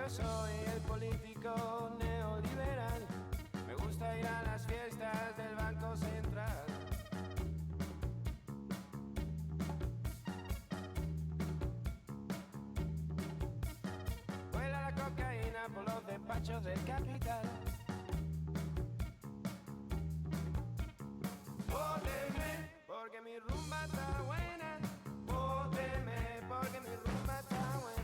Yo soy el político neoliberal. Me gusta ir a las fiestas del Banco Central. Vuela la cocaína por los despachos del capital. Vóteme porque mi rumba está buena. Vóteme porque mi rumba está buena.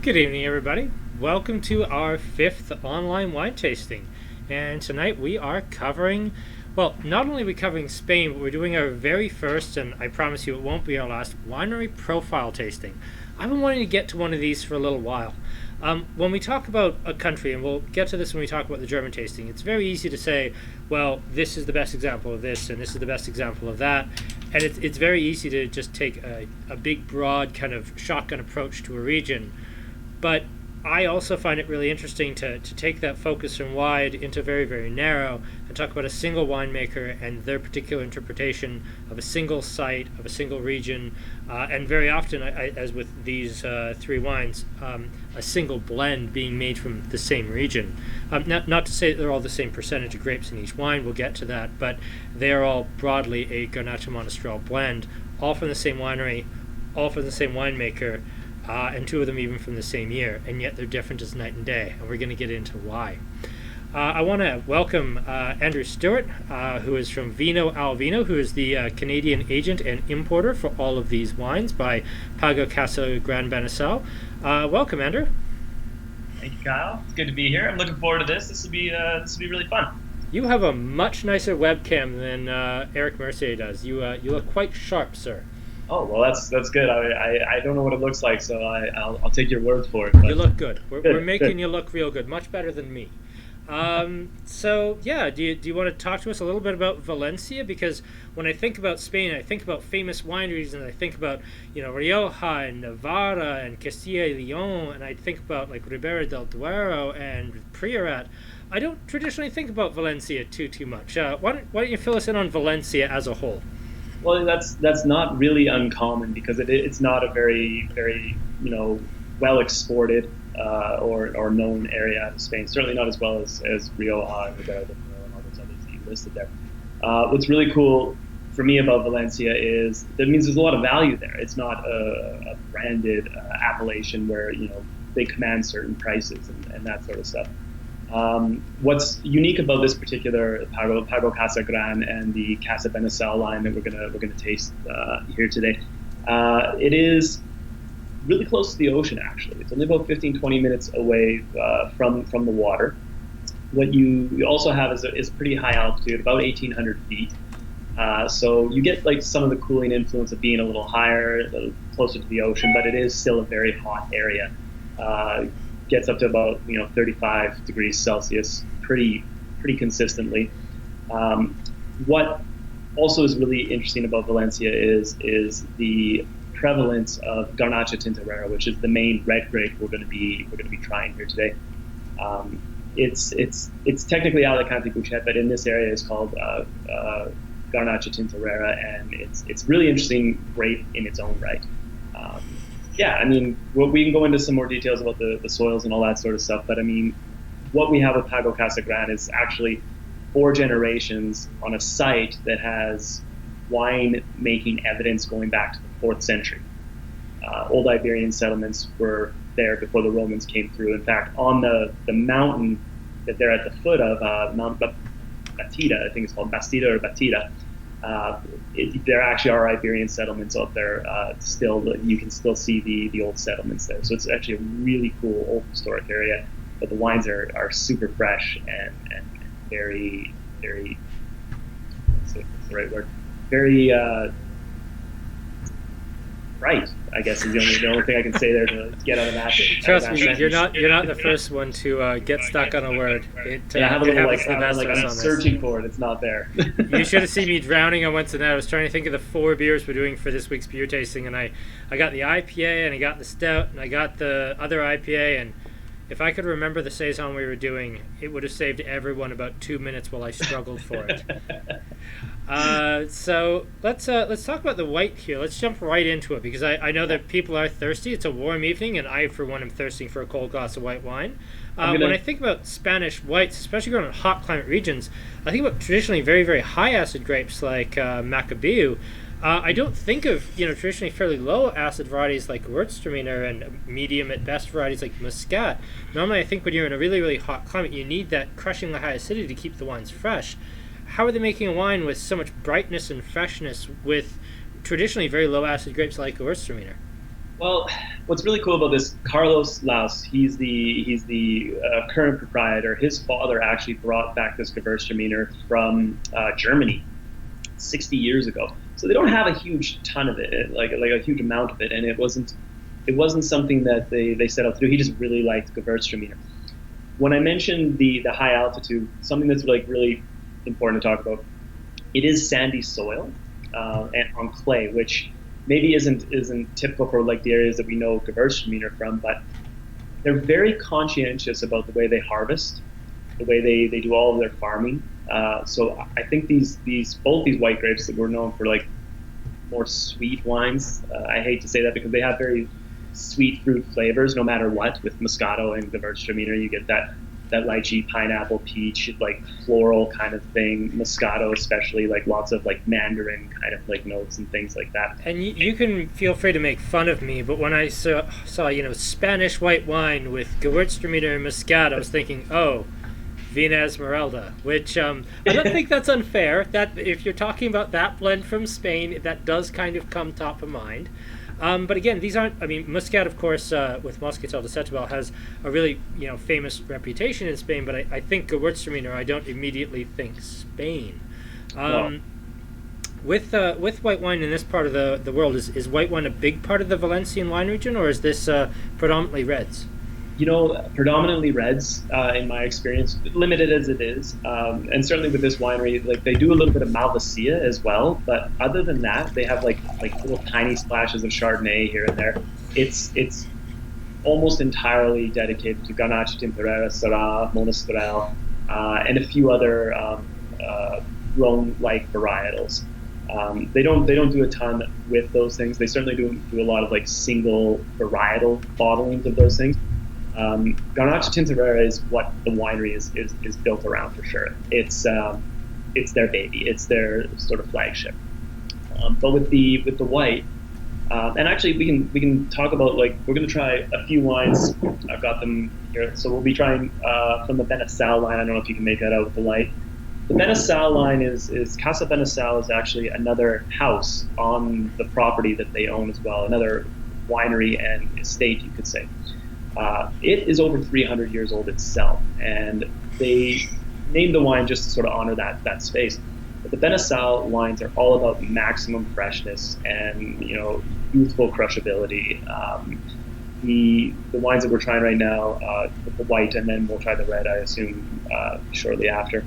Good evening, everybody. Welcome to our 5th online wine tasting. And tonight we are covering, well, not only are we covering Spain, but we're doing our very first, and I promise you it won't be our last, winery profile tasting. I've been wanting to get to one of these for a little while. When we talk about a country, and we'll get to this when we talk about the German tasting, it's very easy to say, well, this is the best example of this, and this is the best example of that. And it's very easy to just take a big, broad kind of shotgun approach to a region. But I also find it really interesting to take that focus from wide into very, very narrow and talk about a single winemaker and their particular interpretation of a single site, of a single region, and very often, as with these 3 wines, a single blend being made from the same region. Not to say that they're all the same percentage of grapes in each wine, we'll get to that, but they are all broadly a Garnacha Monastrell blend, all from the same winery, all from the same winemaker, and two of them even from the same year, and yet they're different as night and day, and we're going to get into why. I want to welcome Andrew Stewart, who is from Vino al Vino, who is the Canadian agent and importer for all of these wines by Pago Casa Gran. Welcome, Andrew. Thank you, Kyle. It's good to be here. I'm looking forward to this. This will be really fun. You have a much nicer webcam than Eric Mercier does. You look quite sharp, sir. Oh, well, that's good. I don't know what it looks like, so I'll take your word for it. But you look good. We're making you look real good, much better than me. So yeah, do you want to talk to us a little bit about Valencia? Because when I think about Spain, I think about famous wineries, and I think about Rioja and Navarra and Castilla y León, and I think about like Ribera del Duero and Priorat. I don't traditionally think about Valencia too much. Why don't you fill us in on Valencia as a whole? Well, that's not really uncommon because it's not a very well exported or known area out of Spain. Certainly not as well as Rioja and Ribera del Duero and all those others that you listed there. What's really cool for me about Valencia is that means there's a lot of value there. It's not a branded appellation where they command certain prices and that sort of stuff. What's unique about this particular Pago Casa Gran and the Casa Benicel line that we're gonna taste here today, it is really close to the ocean. Actually, it's only about 15-20 minutes away from the water. What you also have is pretty high altitude, about 1,800 feet. So you get like some of the cooling influence of being a little higher, a little closer to the ocean, but it is still a very hot area. Gets up to about 35 degrees Celsius pretty consistently. What also is really interesting about Valencia is the prevalence of Garnacha Tintorera, which is the main red grape we're going to be trying here today. It's technically Alicante Bouchet, but in this area it's called Garnacha Tintorera, and it's really interesting grape in its own right. Yeah, I mean, we can go into some more details about the soils and all that sort of stuff, but I mean, what we have with Pago Casa Gran is actually 4 generations on a site that has wine-making evidence going back to the 4th century. Old Iberian settlements were there before the Romans came through. In fact, on the mountain that they're at the foot of, Mount Batida, I think it's called Batida or Batida, there actually are Iberian settlements up there still. You can still see the old settlements there. So it's actually a really cool old historic area. But the wines are super fresh and very, very, what's the right word? Very bright, I guess, is the only thing I can say there to get out of that. Trust me, you're not the first one to get stuck on a word. I have a little I'm searching for it. It's not there. You should have seen me drowning on what's in that. I was trying to think of the 4 beers we're doing for this week's beer tasting, and I got the IPA, and I got the stout, and I got the other IPA, and if I could remember the saison we were doing, it would have saved everyone about 2 minutes while I struggled for it. So let's talk about the white here. Let's jump right into it because I know that people are thirsty. It's a warm evening, and I, for one, am thirsting for a cold glass of white wine. When I think about Spanish whites, especially growing in hot climate regions, I think about traditionally very, very high acid grapes like Macabeu. I don't think of traditionally fairly low acid varieties like Gewürztraminer and medium at best varieties like Muscat. Normally, I think when you're in a really, really hot climate, you need that crushingly high acidity to keep the wines fresh. How are they making a wine with so much brightness and freshness with traditionally very low acid grapes like Gewürztraminer? Well, what's really cool about this, Carlos Laus, he's the current proprietor. His father actually brought back this Gewürztraminer from Germany 60 years ago. So they don't have a huge ton of it, like a huge amount of it, and it wasn't something that they set out to do. He just really liked Gewürztraminer. When I mentioned the high altitude, something that's like really important to talk about, it is sandy soil and on clay, which maybe isn't typical for like the areas that we know Gewürztraminer from, but they're very conscientious about the way they harvest, the way they do all of their farming. So I think both these white grapes that we're known for like more sweet wines. I hate to say that because they have very sweet fruit flavors no matter what. With Moscato and Gewürztraminer, you get that that lychee, pineapple, peach, like floral kind of thing, Moscato especially, like lots of like mandarin kind of like notes and things like that. And you can feel free to make fun of me, but when I saw Spanish white wine with Gewürztraminer and Muscat, I was thinking, oh, Vina Esmeralda, which I don't think that's unfair. That if you're talking about that blend from Spain, that does kind of come top of mind. But again, these aren't. I mean, Muscat, of course, with Moscatel de Setúbal has a really famous reputation in Spain. But I think Gewürztraminer, I don't immediately think Spain. No. With white wine in this part of the world, is white wine a big part of the Valencian wine region, or is this predominantly reds? Predominantly reds, in my experience, limited as it is, and certainly with this winery, like they do a little bit of Malvasia as well. But other than that, they have like little tiny splashes of Chardonnay here and there. It's almost entirely dedicated to Grenache, Temporera, Syrah, Monastrell, and a few other Rhone-like varietals. They don't do a ton with those things. They certainly do a lot of like single varietal bottlings of those things. Grenache Tintorera is what the winery is built around for sure. It's their baby. It's their sort of flagship. But with the white, and actually we can talk about, like, we're going to try a few wines. I've got them here. So we'll be trying from the Benasal line. I don't know if you can make that out with the light. The Benasal line is Casa Benasal is actually another house on the property that they own as well, another winery and estate, you could say. It is over 300 years old itself, and they named the wine just to sort of honor that space. But the Benasal wines are all about maximum freshness and youthful crushability. The wines that we're trying right now, the white, and then we'll try the red, I assume, shortly after.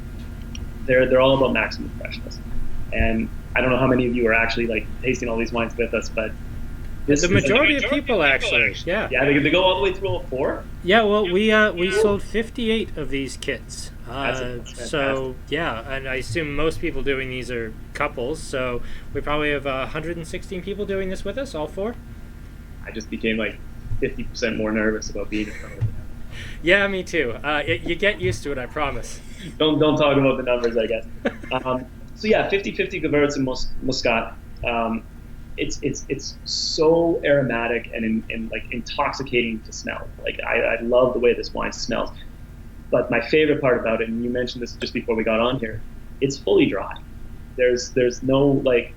They're all about maximum freshness. And I don't know how many of you are actually like tasting all these wines with us, but the majority of people actually, yeah. Yeah, they go all the way through all four? Yeah, well, we sold 58 of these kits. That's so, yeah, and I assume most people doing these are couples, so we probably have 116 people doing this with us, all four. I just became like 50% more nervous about being in front of them. Yeah, me too. You get used to it, I promise. Don't talk about the numbers, I guess. So yeah, 50-50 Gewürz and Muscat. It's so aromatic and like intoxicating to smell. Like I love the way this wine smells. But my favorite part about it, and you mentioned this just before we got on here, it's fully dry. There's no like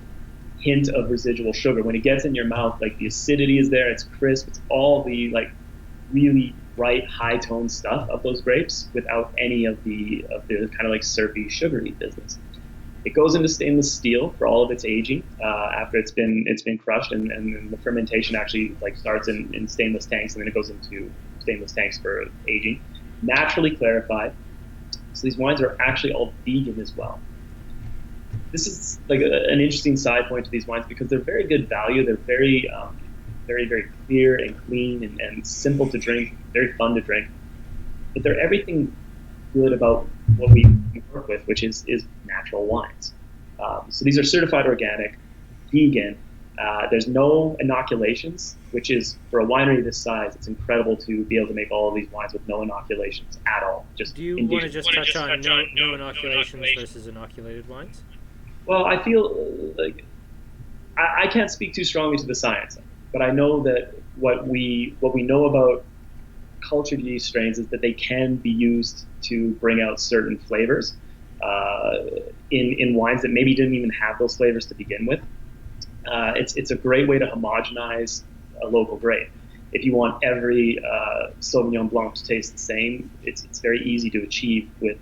hint of residual sugar. When it gets in your mouth, like the acidity is there, it's crisp, it's all the like really bright, high-toned stuff of those grapes without any of the kind of like syrupy, sugary business. It goes into stainless steel for all of its aging after it's been crushed, and the fermentation actually like starts in stainless tanks, and then it goes into stainless tanks for aging. Naturally clarified. So these wines are actually all vegan as well. This is like an interesting side point to these wines because they're very good value. They're very, very, very clear and clean and simple to drink, very fun to drink. But they're everything good about what we work with, which is natural wines. So these are certified organic, vegan. There's no inoculations, which is, for a winery this size, it's incredible to be able to make all of these wines with no inoculations at all. Do you want to just touch on no inoculations versus inoculated wines? Well, I feel like I can't speak too strongly to the science, but I know that what we know about cultured yeast strains is that they can be used to bring out certain flavors in wines that maybe didn't even have those flavors to begin with. It's a great way to homogenize a local grape. If you want every Sauvignon Blanc to taste the same, it's very easy to achieve with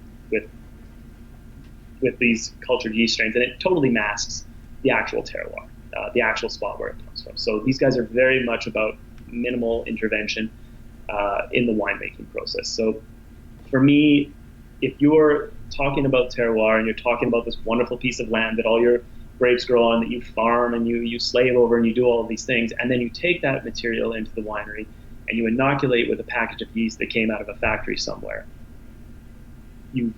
these cultured yeast strains, and it totally masks the actual terroir, the actual spot where it comes from. So these guys are very much about minimal intervention in the winemaking process. So for me, if you're talking about terroir and you're talking about this wonderful piece of land that all your grapes grow on, that you farm and you slave over and you do all of these things, and then you take that material into the winery and you inoculate with a package of yeast that came out of a factory somewhere, you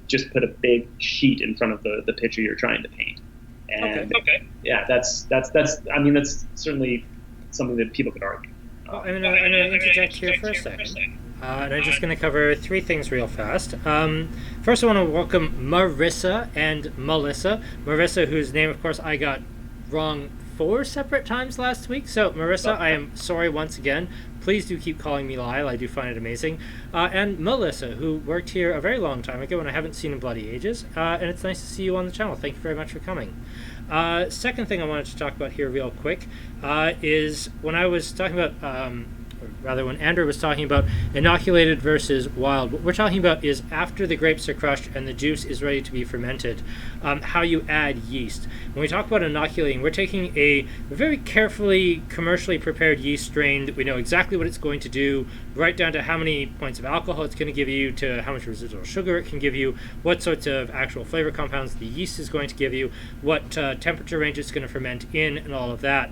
just put a big sheet in front of the picture you're trying to paint. And yeah, that's I mean, that's certainly something that people could argue. I'm going to interject here for a second. And I'm just going to cover three things real fast. First, I want to welcome Marissa and Melissa. Marissa, whose name, of course, I got wrong 4 separate times last week. So, Marissa, I am sorry once again. Please do keep calling me Lyle. I do find it amazing. And Melissa, who worked here a very long time ago and I haven't seen in bloody ages. And it's nice to see you on the channel. Thank you very much for coming. Second thing I wanted to talk about here real quick is when I was talking about... when Andrew was talking about inoculated versus wild, what we're talking about is after the grapes are crushed and the juice is ready to be fermented, how you add yeast. When we talk about inoculating, we're taking a very carefully, commercially prepared yeast strain that we know exactly what it's going to do, right down to how many points of alcohol it's going to give you, to how much residual sugar it can give you, what sorts of actual flavor compounds the yeast is going to give you, what temperature range it's going to ferment in, and all of that.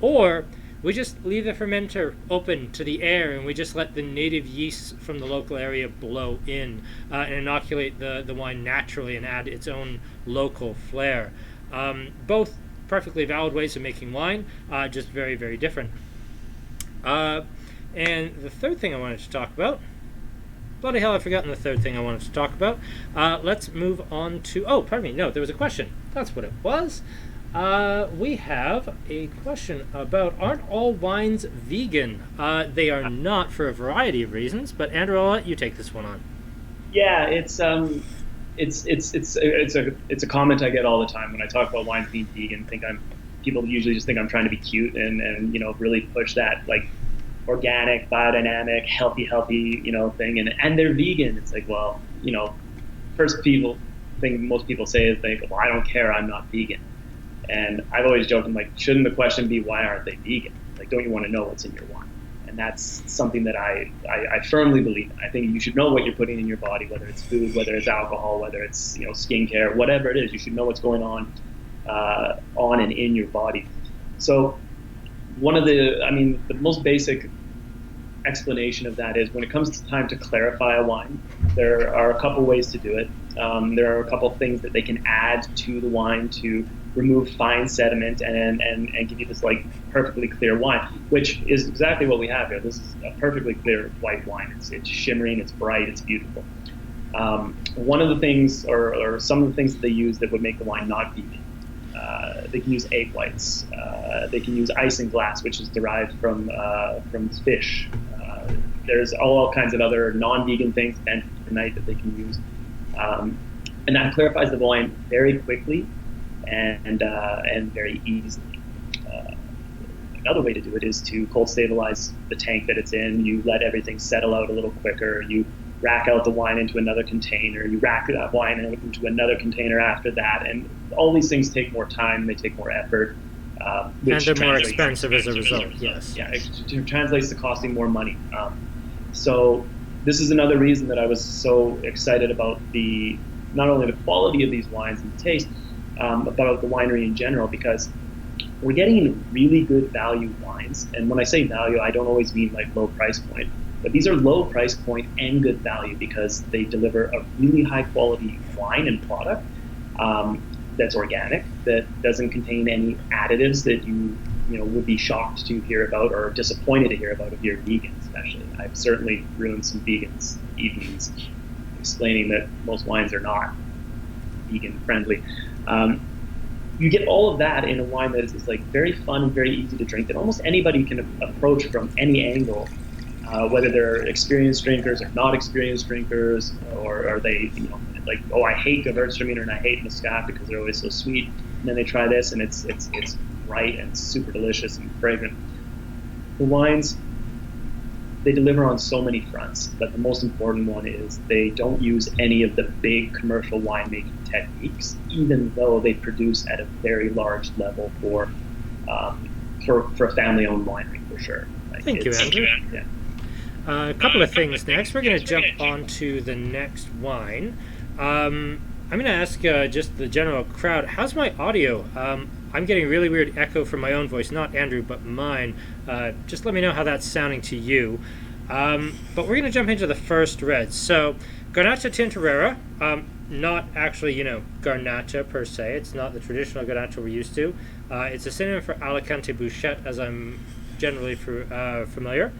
Or we just leave the fermenter open to the air and we just let the native yeasts from the local area blow in and inoculate the wine naturally and add its own local flair. Both perfectly valid ways of making wine, just very, very different. And the third thing I wanted to talk about, bloody hell, I've forgotten the third thing I wanted to talk about. Let's move on to, oh, pardon me, no, there was a question. That's what it was. We have a question about, aren't all wines vegan? They are not, for a variety of reasons, but Andrew, I'll let you take this one on. Yeah, it's a comment I get all the time when I talk about wines being vegan. People usually just think I'm trying to be cute and really push that like organic, biodynamic, healthy thing, and they're vegan. It's like, well, first thing most people say is well, I don't care, I'm not vegan. And I've always joked, I'm like, shouldn't the question be, why aren't they vegan? Like, don't you want to know what's in your wine? And that's something that I firmly believe in. I think you should know what you're putting in your body, whether it's food, whether it's alcohol, whether it's skincare, whatever it is. You should know what's going on and in your body. So one of the most basic explanation of that is when it comes to time to clarify a wine, there are a couple ways to do it. There are a couple things that they can add to the wine to remove fine sediment and give you this like perfectly clear wine, which is exactly what we have here. This is a perfectly clear white wine. It's shimmering, it's bright, it's beautiful. One of the things, or some of the things that they use that would make the wine not vegan, they can use egg whites. They can use isinglass, which is derived from fish. There's all kinds of other non-vegan things, bentonite, that they can use, and that clarifies the wine very quickly and very easily. Another way to do it is to cold stabilize the tank that it's in. You let everything settle out a little quicker. You rack out the wine into another container. You rack that wine into another container after that. And all these things take more time. They take more effort. And they're more expensive as a result, yes. Yeah, it translates to costing more money. So this is another reason that I was so excited about not only the quality of these wines and the taste, about the winery in general, because we're getting really good value wines. And when I say value, I don't always mean like low price point, but these are low price point and good value because they deliver a really high quality wine and product that's organic, that doesn't contain any additives that you would be shocked to hear about or disappointed to hear about if you're vegan, especially. I've certainly ruined some vegans' evenings explaining that most wines are not vegan friendly. You get all of that in a wine that is like very fun and very easy to drink that almost anybody can approach from any angle, whether they're experienced drinkers or not experienced drinkers, or are they like, oh, I hate Gewürztraminer and I hate Muscat because they're always so sweet, and then they try this and it's bright and super delicious and fragrant. The wines, they deliver on so many fronts, but the most important one is they don't use any of the big commercial winemaking techniques, even though they produce at a very large level for a family-owned winery, for sure. Thank you, Andrew. Yeah. A couple of things next. We're going to jump on to the next wine. I'm going to ask just the general crowd, how's my audio? I'm getting really weird echo from my own voice, not Andrew, but mine. Just let me know how that's sounding to you. But we're going to jump into the first red. So, Garnacha Tintorera, not actually, Garnacha per se. It's not the traditional Garnacha we're used to. It's a synonym for Alicante Bouchette, as I'm generally familiar.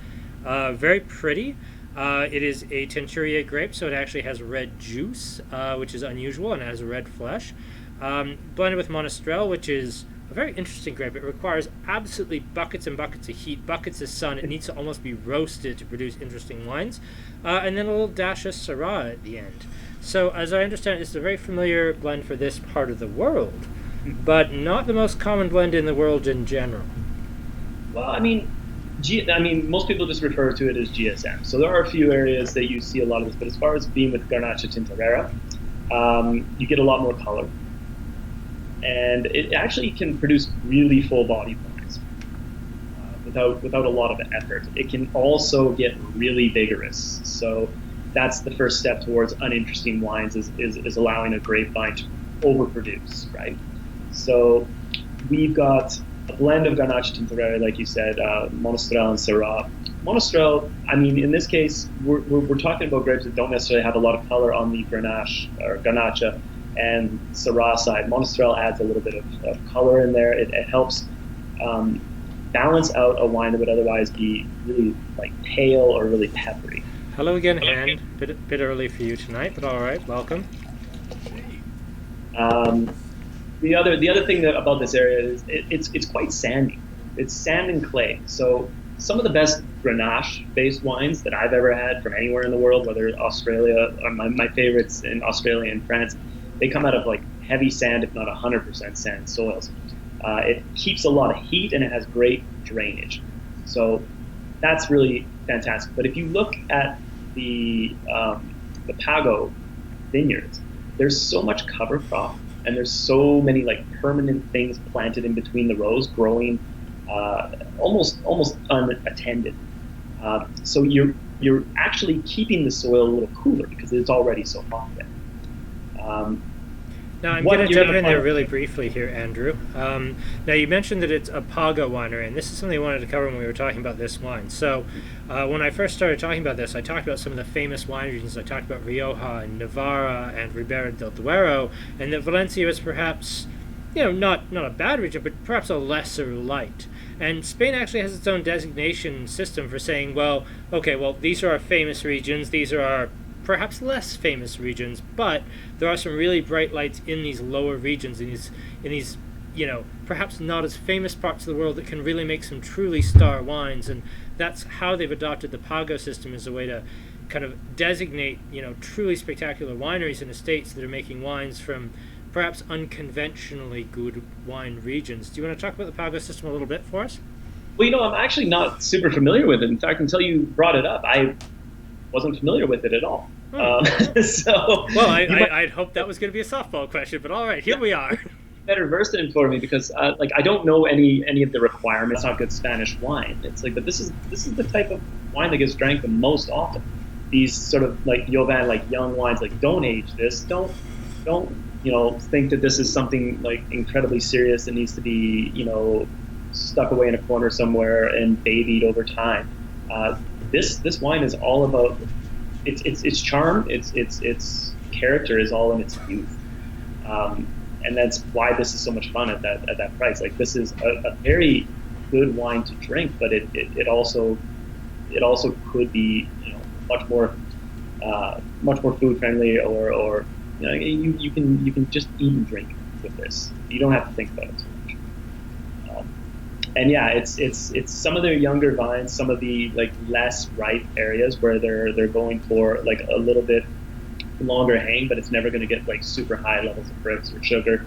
Very pretty. It is a Teinturier grape, so it actually has red juice, which is unusual, and it has red flesh. Blended with Monastrell, which is a very interesting grape. It requires absolutely buckets and buckets of heat, buckets of sun. It needs to almost be roasted to produce interesting wines. And then a little dash of Syrah at the end. So, as I understand it, it's a very familiar blend for this part of the world, but not the most common blend in the world in general. Well, I mean, most people just refer to it as GSM. So there are a few areas that you see a lot of this, but as far as being with Garnacha Tintorera, you get a lot more color. And it actually can produce really full-bodied wines without a lot of effort. It can also get really vigorous. So that's the first step towards uninteresting wines is allowing a grapevine to overproduce, right? So we've got a blend of Garnacha Tintorera, like you said, Monastrell and Syrah. Monastrell, I mean, in this case, we're talking about grapes that don't necessarily have a lot of color on the Grenache or Garnacha and Syrah side. Monastrell adds a little bit of color in there. It helps balance out a wine that would otherwise be really like pale or really peppery. Hello again, Hand. Bit early for you tonight, but all right, welcome. The other thing about this area is it's quite sandy. It's sand and clay. So some of the best Grenache-based wines that I've ever had from anywhere in the world, whether Australia, or my favorites in Australia and France, they come out of like heavy sand, if not 100% sand soils. It keeps a lot of heat and it has great drainage. So that's really fantastic. But if you look at the Pago vineyards, there's so much cover crop and there's so many like permanent things planted in between the rows growing almost unattended. So you're actually keeping the soil a little cooler because it's already so hot there. Now, I'm going to jump in there really briefly here, Andrew. Now, you mentioned that it's a Pago winery, and this is something I wanted to cover when we were talking about this wine. So, when I first started talking about this, I talked about some of the famous wine regions. I talked about Rioja and Navarra and Ribera del Duero, and that Valencia was perhaps, not a bad region, but perhaps a lesser light. And Spain actually has its own designation system for saying, these are our famous regions, these are our perhaps less famous regions, but there are some really bright lights in these lower regions, in these perhaps not as famous parts of the world that can really make some truly star wines. And that's how they've adopted the Pago system as a way to kind of designate truly spectacular wineries and estates that are making wines from perhaps unconventionally good wine regions. Do you want to talk about the Pago system a little bit for us? Well, I'm actually not super familiar with it. In fact, until you brought it up, I wasn't familiar with it at all. I'd hoped that was going to be a softball question, but all right, here we are. Better versed in it for me because I don't know any of the requirements on good Spanish wine. It's like, but this is the type of wine that gets drank the most often. These sort of like Jovan, like young wines, like don't age this, don't think that this is something like incredibly serious that needs to be stuck away in a corner somewhere and babied over time. This wine is all about its charm, its character is all in its youth, and that's why this is so much fun at that price. Like, this is a very good wine to drink, but it also could be much more food friendly, or you can just eat and drink with this. You don't have to think about it too much. And yeah, it's some of their younger vines, some of the like less ripe areas where they're going for like a little bit longer hang, but it's never going to get like super high levels of fruits or sugar.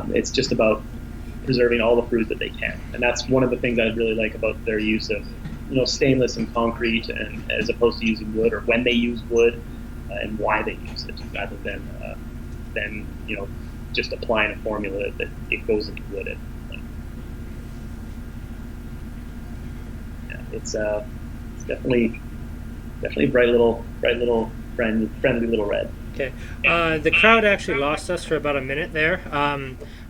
It's just about preserving all the fruit that they can, and that's one of the things I really like about their use of stainless and concrete, and as opposed to using wood, or when they use wood, and why they use it, rather than just applying a formula that it goes into wood. It's definitely bright little friendly little red. Okay, the crowd actually lost us for about a minute there.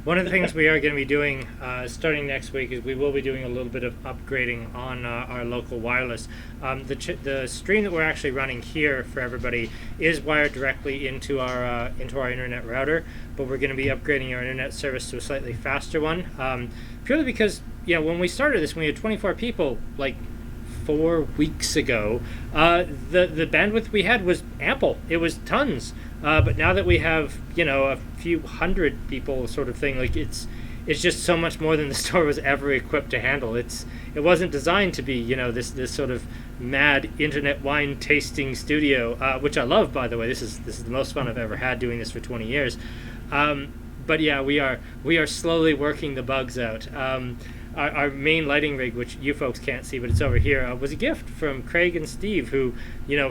One of the things we are going to be doing starting next week is we will be doing a little bit of upgrading on our local wireless. The stream that we're actually running here for everybody is wired directly into our internet router, but we're going to be upgrading our internet service to a slightly faster one, purely because when we started this, when we had 24 people, like 4 weeks ago, the bandwidth we had was ample. It was tons. But now that we have, a few hundred people sort of thing, like it's just so much more than the store was ever equipped to handle. It wasn't designed to be, this sort of mad internet wine tasting studio, which I love, by the way. This is the most fun I've ever had doing this for 20 years. But yeah, we are slowly working the bugs out. Our main lighting rig, which you folks can't see, but it's over here, was a gift from Craig and Steve, who,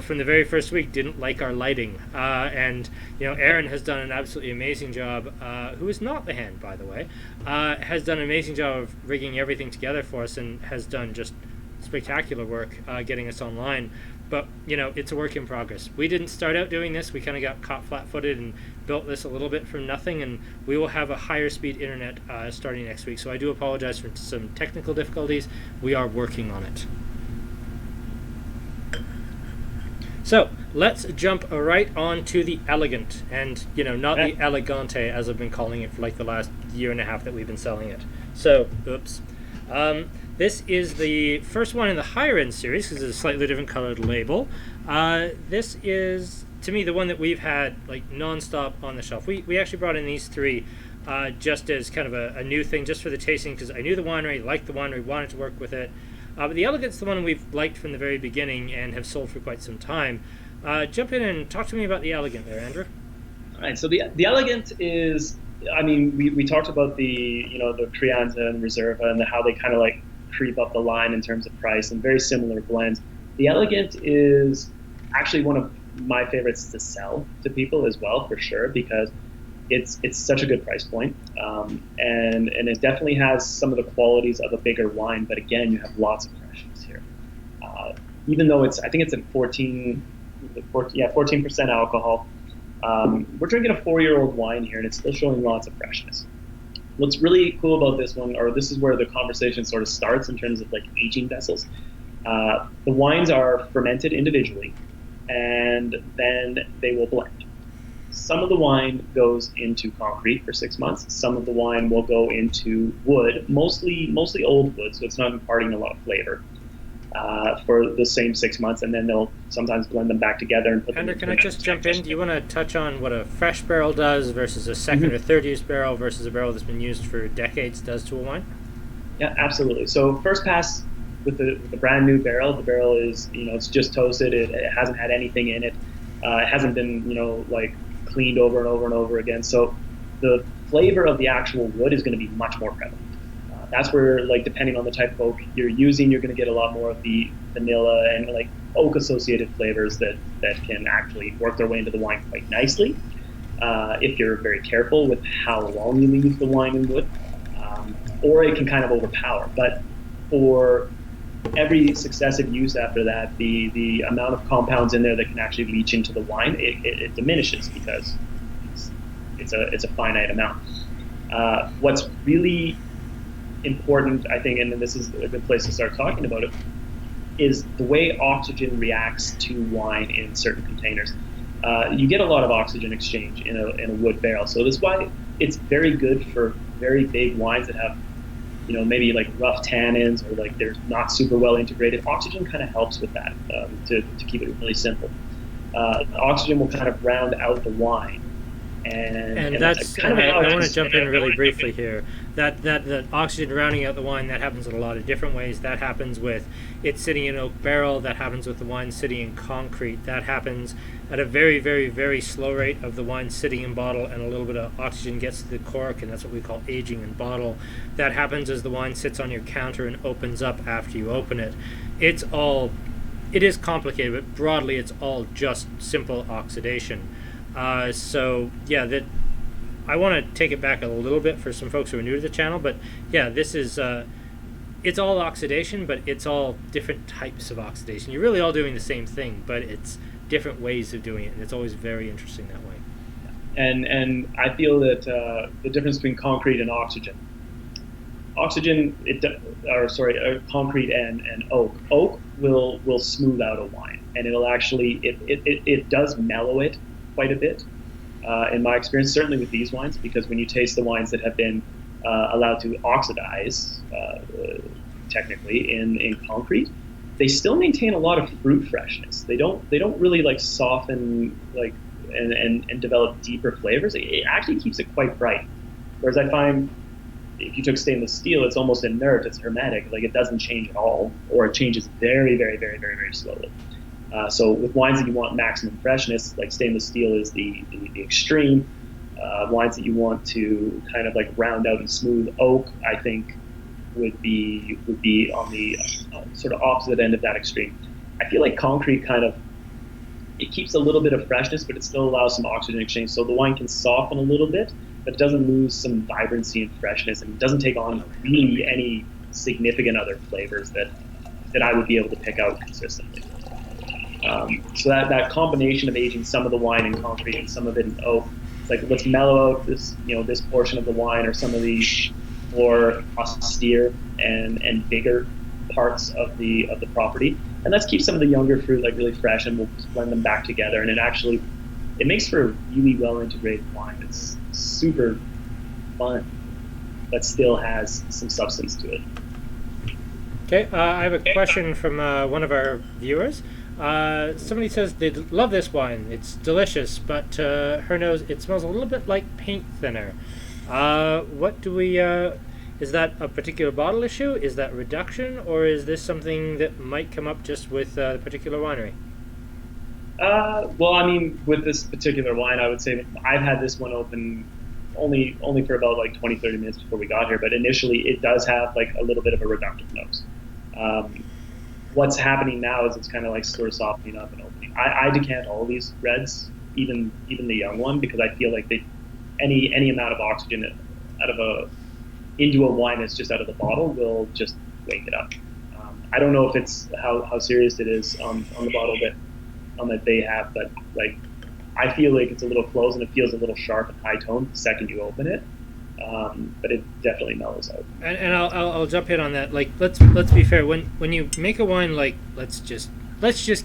from the very first week didn't like our lighting. And Aaron has done an absolutely amazing job, who is not the hand, by the way, has done an amazing job of rigging everything together for us and has done just spectacular work getting us online. But, it's a work in progress. We didn't start out doing this. We kind of got caught flat-footed and built this a little bit from nothing, and we will have a higher speed internet starting next week. So I do apologize for some technical difficulties. We are working on it. So let's jump right on to the Elegant, and, not the Elegante, as I've been calling it for like the last year and a half that we've been selling it. So, oops. This is the first one in the higher end series because it's a slightly different colored label. This is, to me, the one that we've had like nonstop on the shelf. We actually brought in these three just as kind of a new thing, just for the tasting, because I knew the winery, liked the winery, wanted to work with it. But the Elegant's the one we've liked from the very beginning and have sold for quite some time. Jump in and talk to me about the Elegant there, Andrew. All right, so the Elegant is, we talked about the Crianza and Reserva and how they kind of like creep up the line in terms of price, and very similar blends. The Elegant is actually one of my favorites to sell to people as well, for sure, because it's such a good price point, and it definitely has some of the qualities of a bigger wine, but again, you have lots of freshness here. Even though I think it's at 14% alcohol. We're drinking a 4-year-old wine here, and it's still showing lots of freshness. What's really cool about this one, or this is where the conversation sort of starts in terms of like aging vessels. The wines are fermented individually, and then they will blend. Some of the wine goes into concrete for 6 months. Some of the wine will go into wood, mostly old wood, so it's not imparting a lot of flavor for the same 6 months, and then they'll sometimes blend them back together and put them. Andrew, can I just jump in? Do you want to touch on what a fresh barrel does versus a second or third use barrel versus a barrel that's been used for decades does to a wine? Yeah, absolutely. So first pass with the brand new barrel, the barrel is, it's just toasted. It hasn't had anything in it. It hasn't been, like cleaned over and over and over again. So the flavor of the actual wood is going to be much more prevalent. That's where, like, depending on the type of oak you're using, you're going to get a lot more of the vanilla and like oak-associated flavors that can actually work their way into the wine quite nicely if you're very careful with how long you leave the wine in wood, or it can kind of overpower. But for every successive use after that, the amount of compounds in there that can actually leach into the wine, it diminishes because it's a finite amount. What's really important, I think, and this is a good place to start talking about it, is the way oxygen reacts to wine in certain containers. You get a lot of oxygen exchange in a wood barrel, so that's why it's very good for very big wines that have, maybe like rough tannins or like they're not super well integrated. Oxygen kind of helps with that, to keep it really simple. Oxygen will kind of round out the wine. And that's kind of I want to jump in really briefly here. That oxygen rounding out the wine, that happens in a lot of different ways. That happens with it sitting in an oak barrel. That happens with the wine sitting in concrete. That happens at a very, very, very slow rate of the wine sitting in bottle, and a little bit of oxygen gets to the cork, and that's what we call aging in bottle. That happens as the wine sits on your counter and opens up after you open it. It is complicated, but broadly it's all just simple oxidation. So yeah, that I want to take it back a little bit for some folks who are new to the channel, but yeah, this is it's all oxidation, but it's all different types of oxidation. You're really all doing the same thing, but it's different ways of doing it, and it's always very interesting that way. And I feel that the difference between concrete and oxygen, concrete and oak will smooth out a wine, and it'll actually it does mellow it quite a bit, in my experience, certainly with these wines, because when you taste the wines that have been allowed to oxidize technically in concrete, they still maintain a lot of fruit freshness. They don't really like soften like and develop deeper flavors. It actually keeps it quite bright. Whereas I find if you took stainless steel, it's almost inert, it's hermetic, like it doesn't change at all, or it changes very, very, very, very, very slowly. So with wines that you want maximum freshness, like stainless steel is the extreme. Wines that you want to kind of like round out and smooth, oak, I think, would be on the sort of opposite end of that extreme. I feel like concrete kind of, it keeps a little bit of freshness, but it still allows some oxygen exchange, so the wine can soften a little bit, but it doesn't lose some vibrancy and freshness, and it doesn't take on really any significant other flavors that I would be able to pick out consistently. So that combination of aging some of the wine in concrete and some of it in oak, it's like, let's mellow out this this portion of the wine or some of the more austere and bigger parts of the property, and let's keep some of the younger fruit like really fresh, and we'll blend them back together, and it makes for a really well integrated wine. It's super fun, but still has some substance to it. Okay, I have a question from one of our viewers. Somebody says they love this wine. It's delicious, but her nose, it smells a little bit like paint thinner. What do we? Is that a particular bottle issue? Is that reduction, or is this something that might come up just with the particular winery? Well, I mean, with this particular wine, I would say that I've had this one open only for about like 20-30 minutes before we got here, but initially it does have like a little bit of a reductive nose. What's happening now is it's kind of like sort of softening up and opening. I decant all these reds, even the young one, because I feel like any amount of oxygen into a wine that's just out of the bottle will just wake it up. I don't know if it's how serious it is on the bottle that they have, but like I feel like it's a little close and it feels a little sharp and high toned the second you open it. But it definitely mellows out. And I'll jump in on that. Like let's be fair. When you make a wine, like let's just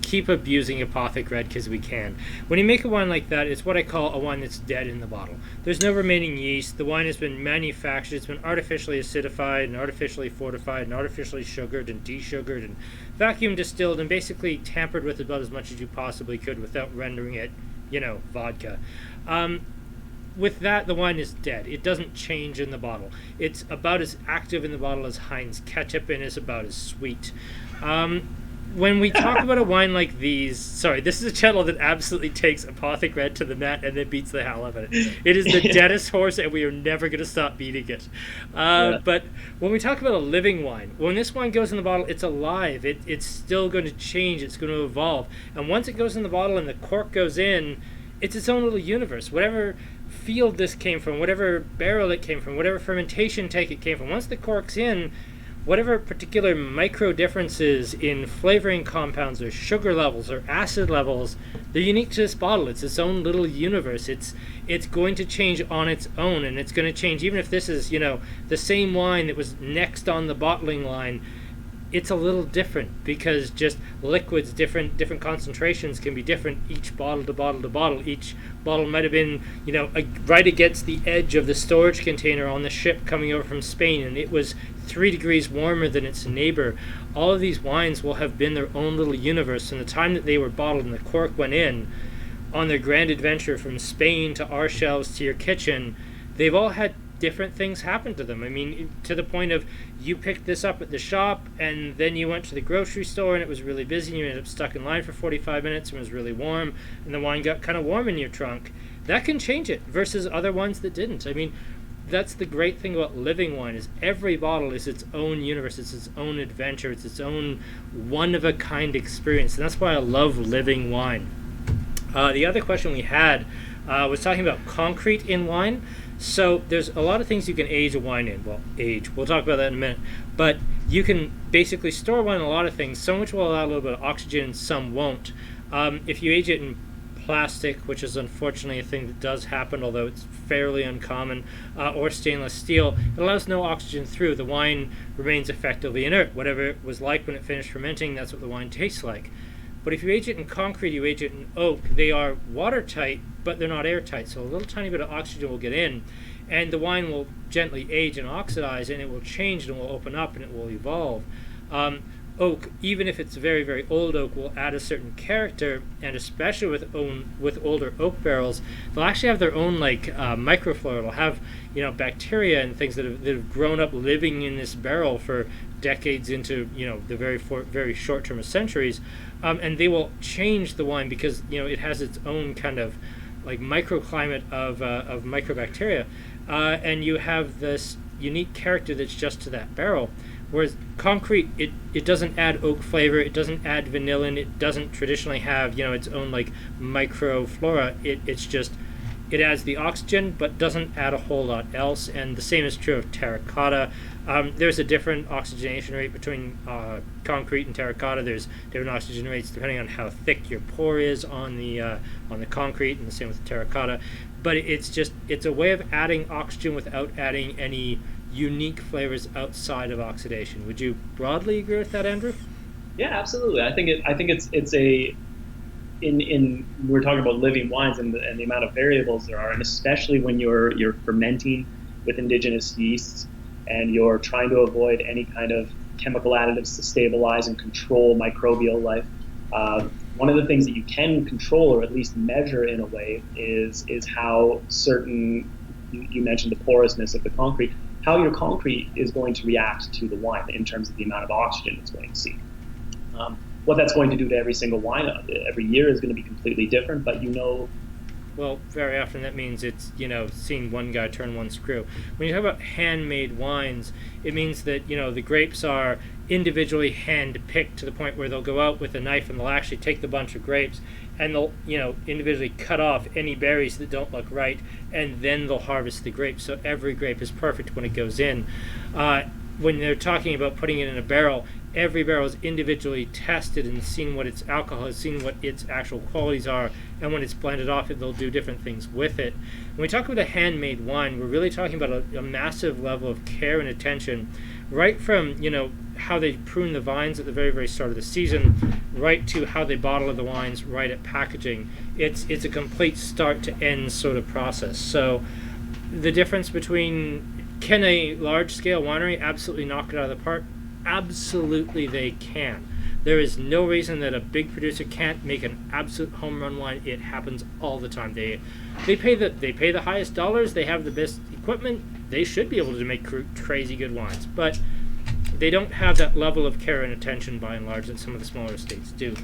keep abusing Apothic Red because we can. When you make a wine like that, it's what I call a wine that's dead in the bottle. There's no remaining yeast. The wine has been manufactured. It's been artificially acidified and artificially fortified and artificially sugared and desugared and vacuum distilled and basically tampered with about as much as you possibly could without rendering it, vodka. With that, the wine is dead. It doesn't change in the bottle. It's about as active in the bottle as Heinz ketchup and is about as sweet. When we talk about a wine like these, sorry, this is a channel that absolutely takes Apothic Red to the mat and then beats the hell out of it. It is the deadest horse, and we are never going to stop beating it. But when we talk about a living wine, when this wine goes in the bottle, it's alive. It's still going to change. It's going to evolve. And once it goes in the bottle and the cork goes in, it's its own little universe. Whatever field this came from, whatever barrel it came from, whatever fermentation tank it came from, once the cork's in, whatever particular micro differences in flavoring compounds or sugar levels or acid levels, they're unique to this bottle. It's its own little universe. It's going to change on its own, and it's going to change even if this is, the same wine that was next on the bottling line. It's a little different because just liquids, different concentrations can be different each bottle to bottle to bottle. Each bottle might have been, right against the edge of the storage container on the ship coming over from Spain, and it was 3 degrees warmer than its neighbor. All of these wines will have been their own little universe. And the time that they were bottled and the cork went in, on their grand adventure from Spain to our shelves to your kitchen, they've all had different things happen to them. I mean, to the point of you picked this up at the shop and then you went to the grocery store and it was really busy and you ended up stuck in line for 45 minutes and it was really warm and the wine got kind of warm in your trunk. That can change it versus other ones that didn't. I mean, that's the great thing about living wine is every bottle is its own universe, it's its own adventure, it's its own one-of-a-kind experience, and that's why I love living wine. The other question we had was talking about concrete in wine. So there's a lot of things you can age a wine in. Well, age. We'll talk about that in a minute. But you can basically store wine in a lot of things. Some which will allow a little bit of oxygen and some won't. If you age it in plastic, which is unfortunately a thing that does happen, although it's fairly uncommon, or stainless steel, it allows no oxygen through. The wine remains effectively inert. Whatever it was like when it finished fermenting, that's what the wine tastes like. But if you age it in concrete, you age it in oak, they are watertight, but they're not airtight. So a little tiny bit of oxygen will get in, and the wine will gently age and oxidize, and it will change, and it will open up, and it will evolve. oak, even if it's very, very old oak, will add a certain character, and especially with older oak barrels, they'll actually have their own like microflora. It'll have bacteria and things that have grown up living in this barrel for decades into the very short term of centuries, and they will change the wine because it has its own kind of like microclimate of microbacteria, and you have this unique character that's just to that barrel. Whereas concrete, it doesn't add oak flavor, it doesn't add vanillin, it doesn't traditionally have its own like microflora. It adds the oxygen, but doesn't add a whole lot else. And the same is true of terracotta. There's a different oxygenation rate between concrete and terracotta. There's different oxygen rates depending on how thick your pore is on the concrete, and the same with the terracotta. But it's a way of adding oxygen without adding any unique flavors outside of oxidation. Would you broadly agree with that, Andrew? Yeah, absolutely. I think it's a in we're talking about living wines and the amount of variables there are, and especially when you're fermenting with indigenous yeasts and you're trying to avoid any kind of chemical additives to stabilize and control microbial life. One of the things that you can control or at least measure in a way is how certain, you mentioned the porousness of the concrete, how your concrete is going to react to the wine in terms of the amount of oxygen it's going to see. What that's going to do to every single wine every year is going to be completely different, but well, very often that means it's seeing one guy turn one screw. When you talk about handmade wines, it means that the grapes are individually hand picked to the point where they'll go out with a knife and they'll actually take the bunch of grapes and they'll individually cut off any berries that don't look right, and then they'll harvest the grapes. So every grape is perfect when it goes in. When they're talking about putting it in a barrel, every barrel is individually tested and seen what its alcohol is, seen what its actual qualities are, and when it's blended off, they'll do different things with it. When we talk about a handmade wine, we're really talking about a massive level of care and attention, right from how they prune the vines at the very, very start of the season, right to how they bottle the wines, right at packaging. It's a complete start to end sort of process. So the difference between, can a large-scale winery absolutely knock it out of the park? Absolutely they can. There is no reason that a big producer can't make an absolute home run wine. It happens all the time. They pay the highest dollars, they have the best equipment, they should be able to make crazy good wines, but they don't have that level of care and attention by and large that some of the smaller estates do.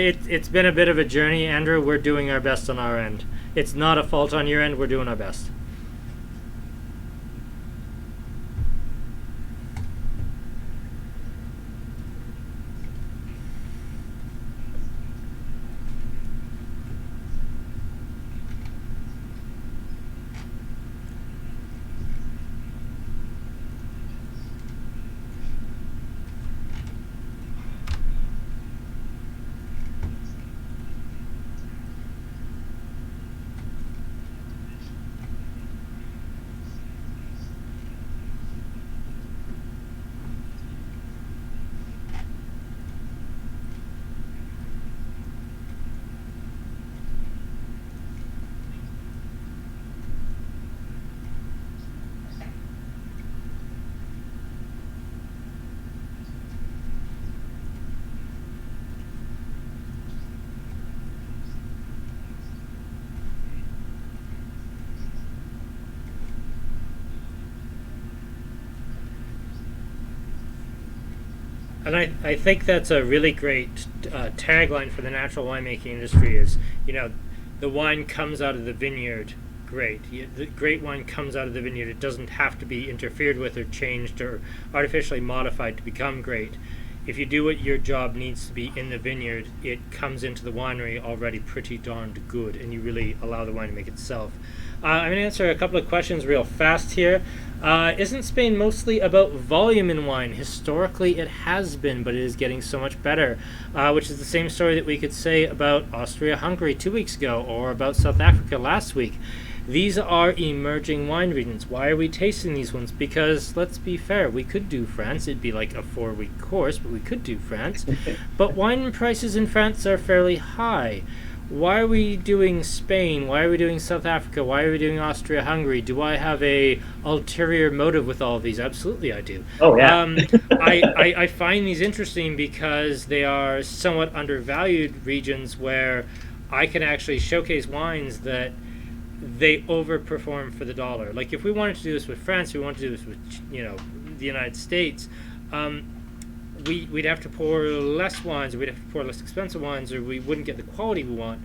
It's been a bit of a journey, Andrew. We're doing our best on our end. It's not a fault on your end. We're doing our best. And I think that's a really great tagline for the natural winemaking industry is, the wine comes out of the vineyard great. The great wine comes out of the vineyard. It doesn't have to be interfered with or changed or artificially modified to become great. If you do what your job needs to be in the vineyard, it comes into the winery already pretty darned good, and you really allow the wine to make itself. I'm going to answer a couple of questions real fast here. Isn't Spain mostly about volume in wine? Historically, it has been, but it is getting so much better, which is the same story that we could say about Austria-Hungary 2 weeks ago or about South Africa last week. These are emerging wine regions. Why are we tasting these ones? Because, let's be fair, we could do France. It'd be like a 4-week course, but we could do France. But wine prices in France are fairly high. Why are we doing Spain? Why are we doing South Africa? Why are we doing Austria-Hungary? Do I have a ulterior motive with all of these? Absolutely, I do. Oh, yeah. I find these interesting because they are somewhat undervalued regions where I can actually showcase wines that they overperform for the dollar. Like if we wanted to do this with France, we wanted to do this with the United States, we'd have to pour less wines, or we'd have to pour less expensive wines, or we wouldn't get the quality we want.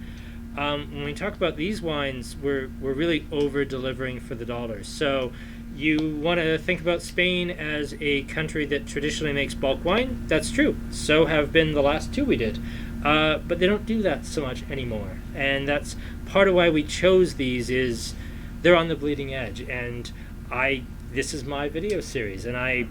When we talk about these wines, we're really over delivering for the dollar. So you want to think about Spain as a country that traditionally makes bulk wine. That's true. So have been the last 2 we did. But they don't do that so much anymore. And that's part of why we chose these, is they're on the bleeding edge. And this is my video series, and I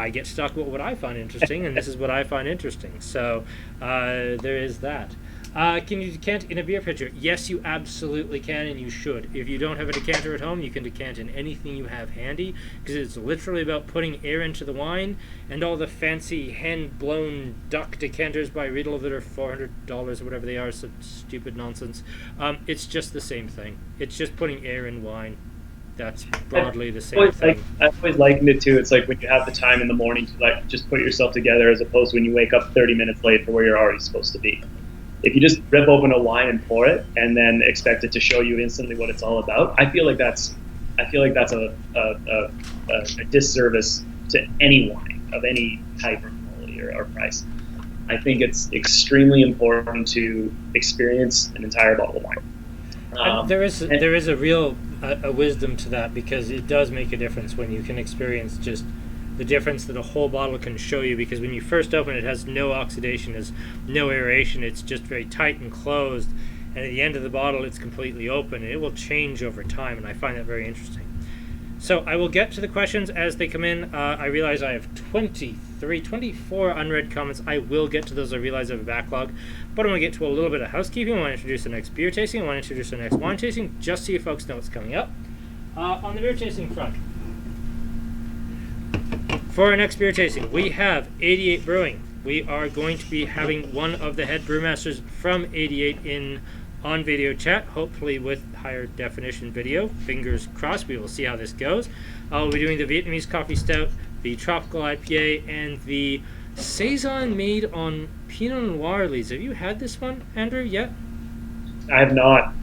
get to talk about what I find interesting, and this is what I find interesting. So there is that. Can you decant in a beer pitcher? Yes, you absolutely can, and you should. If you don't have a decanter at home, you can decant in anything you have handy, because it's literally about putting air into the wine, and all the fancy hand-blown duck decanters by Riedel that are $400 or whatever they are, such stupid nonsense. It's just the same thing. It's just putting air in wine. That's broadly the same thing. I've always likened it to, it's like when you have the time in the morning to just put yourself together, as opposed to when you wake up 30 minutes late for where you're already supposed to be. If you just rip open a wine and pour it, and then expect it to show you instantly what it's all about, I feel like that's a disservice to any wine of any type or quality or price. I think it's extremely important to experience an entire bottle of wine. There is a real wisdom to that, because it does make a difference when you can experience just the difference that a whole bottle can show you, because when you first open it has no oxidation, has no aeration, it's just very tight and closed, and at the end of the bottle it's completely open, and it will change over time, and I find that very interesting. So I will get to the questions as they come in. I realize I have 24 unread comments. I will get to those. I realize I have a backlog, but I'm going to get to a little bit of housekeeping. I want to introduce the next beer tasting. I want to introduce the next wine tasting, just so you folks know what's coming up. On the beer tasting front, for our next beer tasting, we have 88 Brewing. We are going to be having one of the head brewmasters from 88 on video chat, hopefully with higher definition video. Fingers crossed. We will see how this goes. We'll be doing the Vietnamese coffee stout, the tropical IPA, and the saison made on Pinot Noir leaves. Have you had this one, Andrew, yet? I have not. Are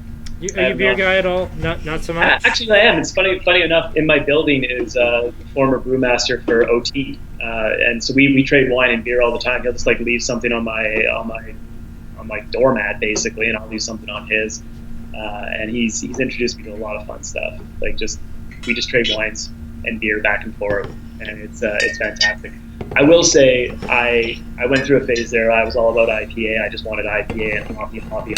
you a beer guy at all? Not so much? Actually, I am. It's funny enough, in my building is a former brewmaster for OT, and so we trade wine and beer all the time. He'll just leave something on my doormat basically, and I'll leave something on his. And he's introduced me to a lot of fun stuff. We just trade wines and beer back and forth, and it's fantastic. I will say I went through a phase there. I was all about IPA. I just wanted IPA and hoppy.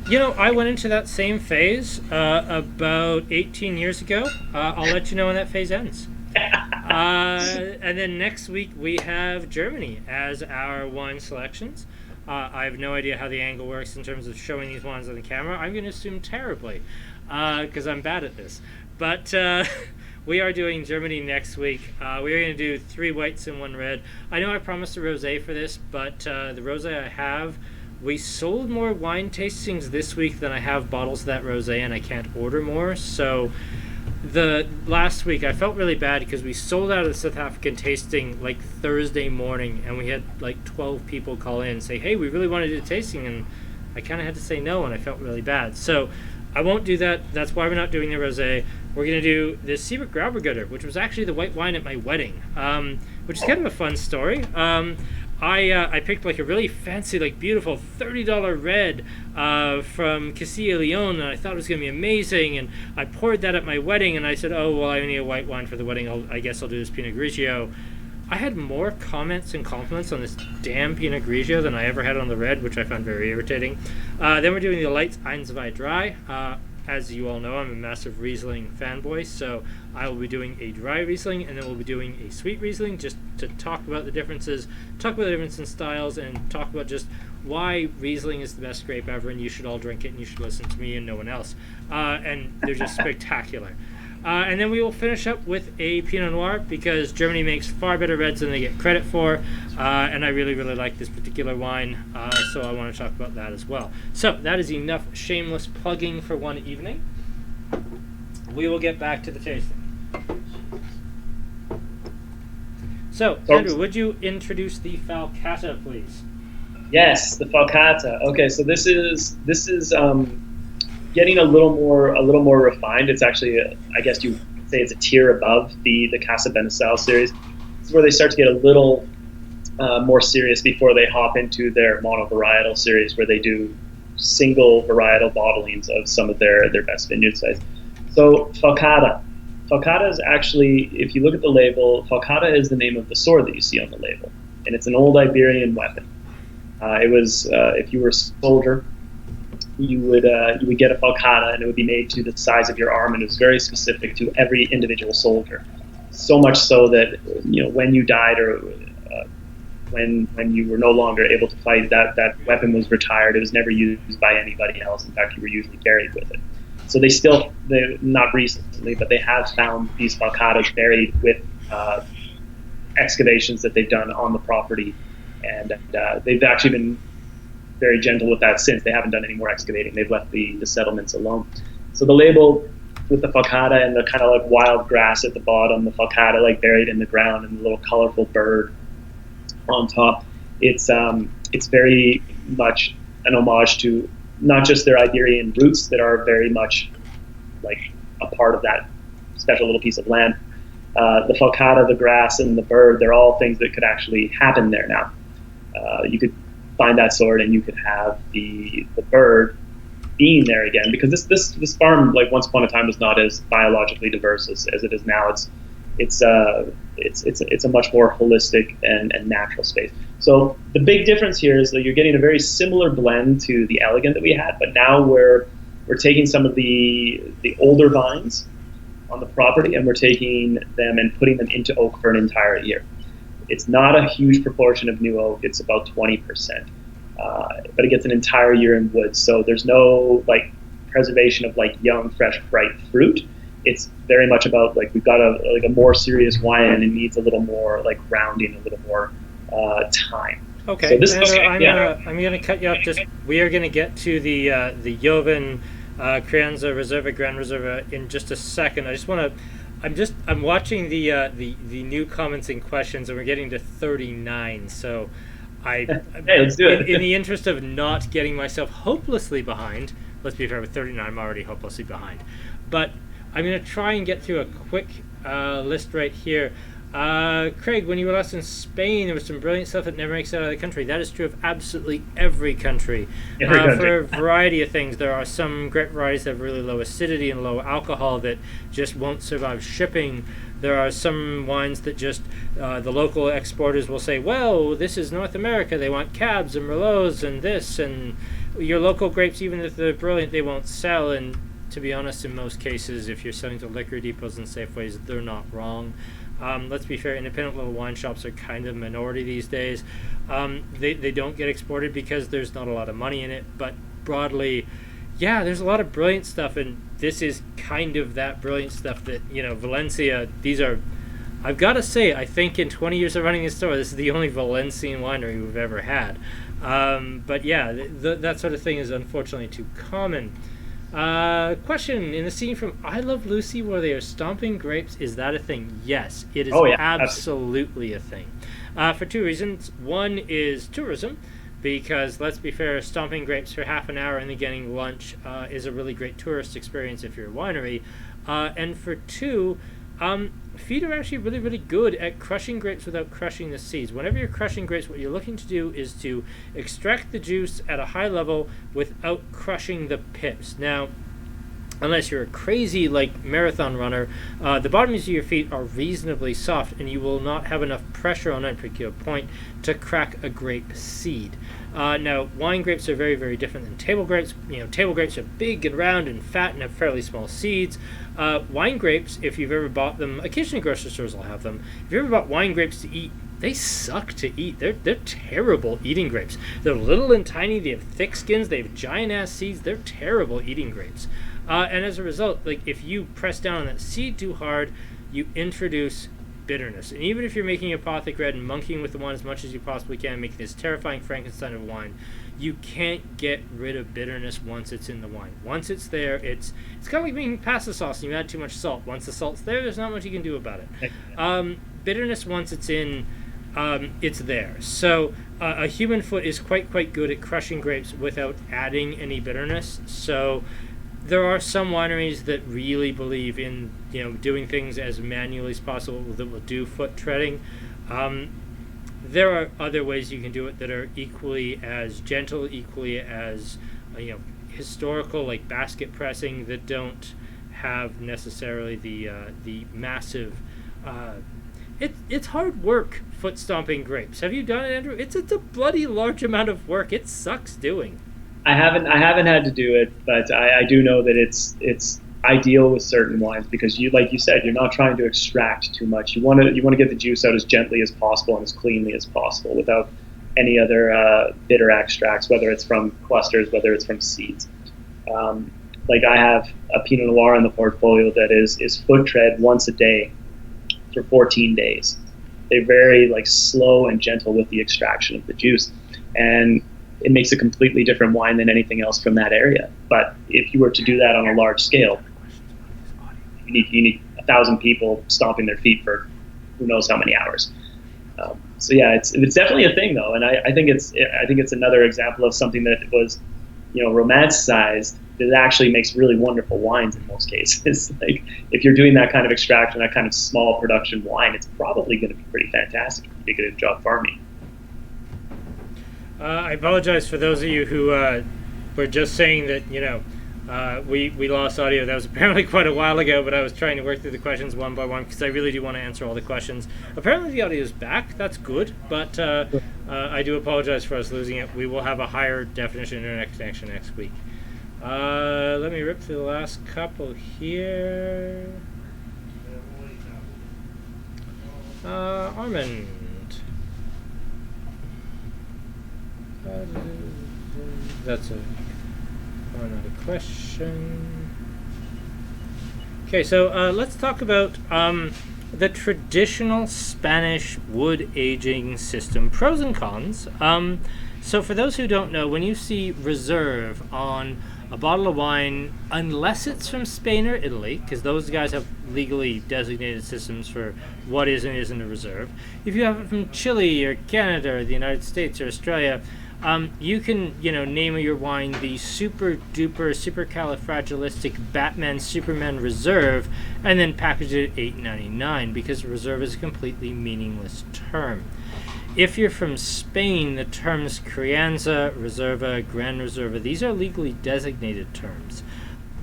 You know, I went into that same phase about 18 years ago. I'll let you know when that phase ends. And then next week we have Germany as our wine selections. I have no idea how the angle works in terms of showing these wines on the camera. I'm going to assume terribly, because I'm bad at this. But we are doing Germany next week. We're going to do 3 whites and 1 red. I know I promised a rosé for this, but the rosé I have, we sold more wine tastings this week than I have bottles of that rosé, and I can't order more. So the last week I felt really bad because we sold out of the South African tasting Thursday morning, and we had 12 people call in and say, hey, we really want to do the tasting, and I kind of had to say no, and I felt really bad. So I won't do that. That's why we're not doing the rosé. We're going to do the Siebert Grauburgunder, which was actually the white wine at my wedding, which is kind of a fun story. I picked like a really fancy, like beautiful $30 red from Castilla Leon, and I thought it was going to be amazing. And I poured that at my wedding, and I said, oh, well, I need a white wine for the wedding. I guess I'll do this Pinot Grigio. I had more comments and compliments on this damn Pinot Grigio than I ever had on the red, which I found very irritating. Then we're doing the Lights Eins Zwei Dry. As you all know, I'm a massive Riesling fanboy, so I will be doing a dry Riesling, and then we'll be doing a sweet Riesling, just to talk about the differences, talk about the difference in styles, and talk about just why Riesling is the best grape ever, and you should all drink it, and you should listen to me and no one else. And they're just spectacular. And then we will finish up with a Pinot Noir, because Germany makes far better reds than they get credit for, and I really, really like this particular wine, so I want to talk about that as well. So that is enough shameless plugging for one evening. We will get back to the tasting. So, Andrew, would you introduce the Falcata, please? Yes, the Falcata. Okay, so this is getting a little more refined. It's actually, I guess you could say it's a tier above the Casa Beneçal series. It's where they start to get a little more serious before they hop into their monovarietal series, where they do single varietal bottlings of some of their best vineyard sites. So Falcata is actually, if you look at the label, Falcata is the name of the sword that you see on the label, and it's an old Iberian weapon. It was, if you were a soldier, you would get a falcata, and it would be made to the size of your arm, and it was very specific to every individual soldier. So much so that when you died, or when you were no longer able to fight, that weapon was retired. It was never used by anybody else. In fact, you were usually buried with it. So they not recently, but they have found these falcatas buried with excavations that they've done on the property, and they've actually been very gentle with that since. They haven't done any more excavating. They've left the settlements alone. So the label with the falcata and the kind of like wild grass at the bottom, the falcata like buried in the ground, and the little colorful bird on top, it's very much an homage to not just their Iberian roots that are very much like a part of that special little piece of land. The falcata, the grass, and the bird, they're all things that could actually happen there now. You could find that sword, and you could have the bird being there again, because this farm, like once upon a time, was not as biologically diverse as it is now. It's a much more holistic and natural space. So the big difference here is that you're getting a very similar blend to the Elegant that we had, but now we're taking some of the older vines on the property, and we're taking them and putting them into oak for an entire year. It's not a huge proportion of new oak. It's about 20%, but it gets an entire year in wood. So there's no like preservation of like young, fresh, bright fruit. It's very much about like we've got a more serious wine, and it needs a little more like rounding, a little more time. Okay, so this I'm gonna cut you off. We are gonna get to the Joven Crianza Reserva Gran Reserva in just a second. I just want to. I'm watching the new comments and questions, and we're getting to 39. So hey, let's do it. In the interest of not getting myself hopelessly behind, let's be fair, with 39 I'm already hopelessly behind. But I'm going to try and get through a quick list right here. Craig, when you were last in Spain, there was some brilliant stuff that never makes it out of the country. That is true of absolutely every country. For a variety of things. There are some grape varieties that have really low acidity and low alcohol that just won't survive shipping. There are some wines that just the local exporters will say, well, this is North America. They want cabs and merlots and this, and your local grapes, even if they're brilliant, they won't sell. And to be honest, in most cases, if you're selling to liquor depots and Safeways, they're not wrong. Let's be fair, independent little wine shops are kind of minority these days. They don't get exported because there's not a lot of money in it, but broadly, yeah, there's a lot of brilliant stuff, and this is kind of that brilliant stuff that, Valencia, these are, I've got to say, I think in 20 years of running this store, this is the only Valencian winery we've ever had. But yeah, that sort of thing is unfortunately too common. Question, in the scene from I Love Lucy where they are stomping grapes, is that a thing? Yes, it is. Absolutely a thing. For two reasons. One is tourism, because let's be fair, stomping grapes for half an hour and then getting lunch is a really great tourist experience if you're a winery. And for two, Feet are actually really, really good at crushing grapes without crushing the seeds. Whenever you're crushing grapes, what you're looking to do is to extract the juice at a high level without crushing the pips. Now, unless you're a crazy marathon runner, the bottoms of your feet are reasonably soft, and you will not have enough pressure on that particular point to crack a grape seed. Now, wine grapes are very, very different than table grapes. Table grapes are big and round and fat and have fairly small seeds. Wine grapes, if you've ever bought them, occasionally grocery stores will have them. If you've ever bought wine grapes to eat, they suck to eat. They're terrible eating grapes. They're little and tiny. They have thick skins. They have giant ass seeds. They're terrible eating grapes. And as a result, if you press down on that seed too hard, you introduce bitterness. And even if you're making apothic red and monkeying with the wine as much as you possibly can, making this terrifying Frankenstein of wine, you can't get rid of bitterness once it's in the wine. Once it's there, it's kind of like making pasta sauce and you add too much salt. Once the salt's there, there's not much you can do about it. Bitterness, once it's in, it's there. So a human foot is quite good at crushing grapes without adding any bitterness. So there are some wineries that really believe in doing things as manually as possible that will do foot treading. There are other ways you can do it that are equally as gentle, equally as historical, like basket pressing, that don't have necessarily the massive. It's hard work foot stomping grapes. Have you done it, Andrew? It's a bloody large amount of work. It sucks doing. I haven't had to do it, but I do know that it's ideal with certain wines because like you said, you're not trying to extract too much. You want to get the juice out as gently as possible and as cleanly as possible without any other bitter extracts, whether it's from clusters, whether it's from seeds. I have a Pinot Noir in the portfolio that is foot tread once a day for 14 days. They're very slow and gentle with the extraction of the juice, and it makes a completely different wine than anything else from that area. But if you were to do that on a large scale, you need 1,000 people stomping their feet for who knows how many hours. So yeah, it's definitely a thing though, and I think it's another example of something that was romanticized that actually makes really wonderful wines in most cases. If you're doing that kind of extraction, that kind of small production wine, it's probably going to be pretty fantastic if you do a good job farming. I apologize for those of you who were just saying that we lost audio. That was apparently quite a while ago, but I was trying to work through the questions one by one because I really do want to answer all the questions. Apparently the audio is back. That's good, but I do apologize for us losing it. We will have a higher definition internet connection next week. Let me rip through the last couple here. Armand. That's another question. Okay, so let's talk about the traditional Spanish wood aging system, pros and cons. So for those who don't know, when you see reserve on a bottle of wine, unless it's from Spain or Italy, because those guys have legally designated systems for what is and isn't a reserve. If you have it from Chile or Canada or the United States or Australia, you can, name your wine the super duper supercalifragilistic Batman Superman Reserve and then package it at $8.99 because reserve is a completely meaningless term. If you're from Spain, the terms Crianza, Reserva, Gran Reserva, these are legally designated terms.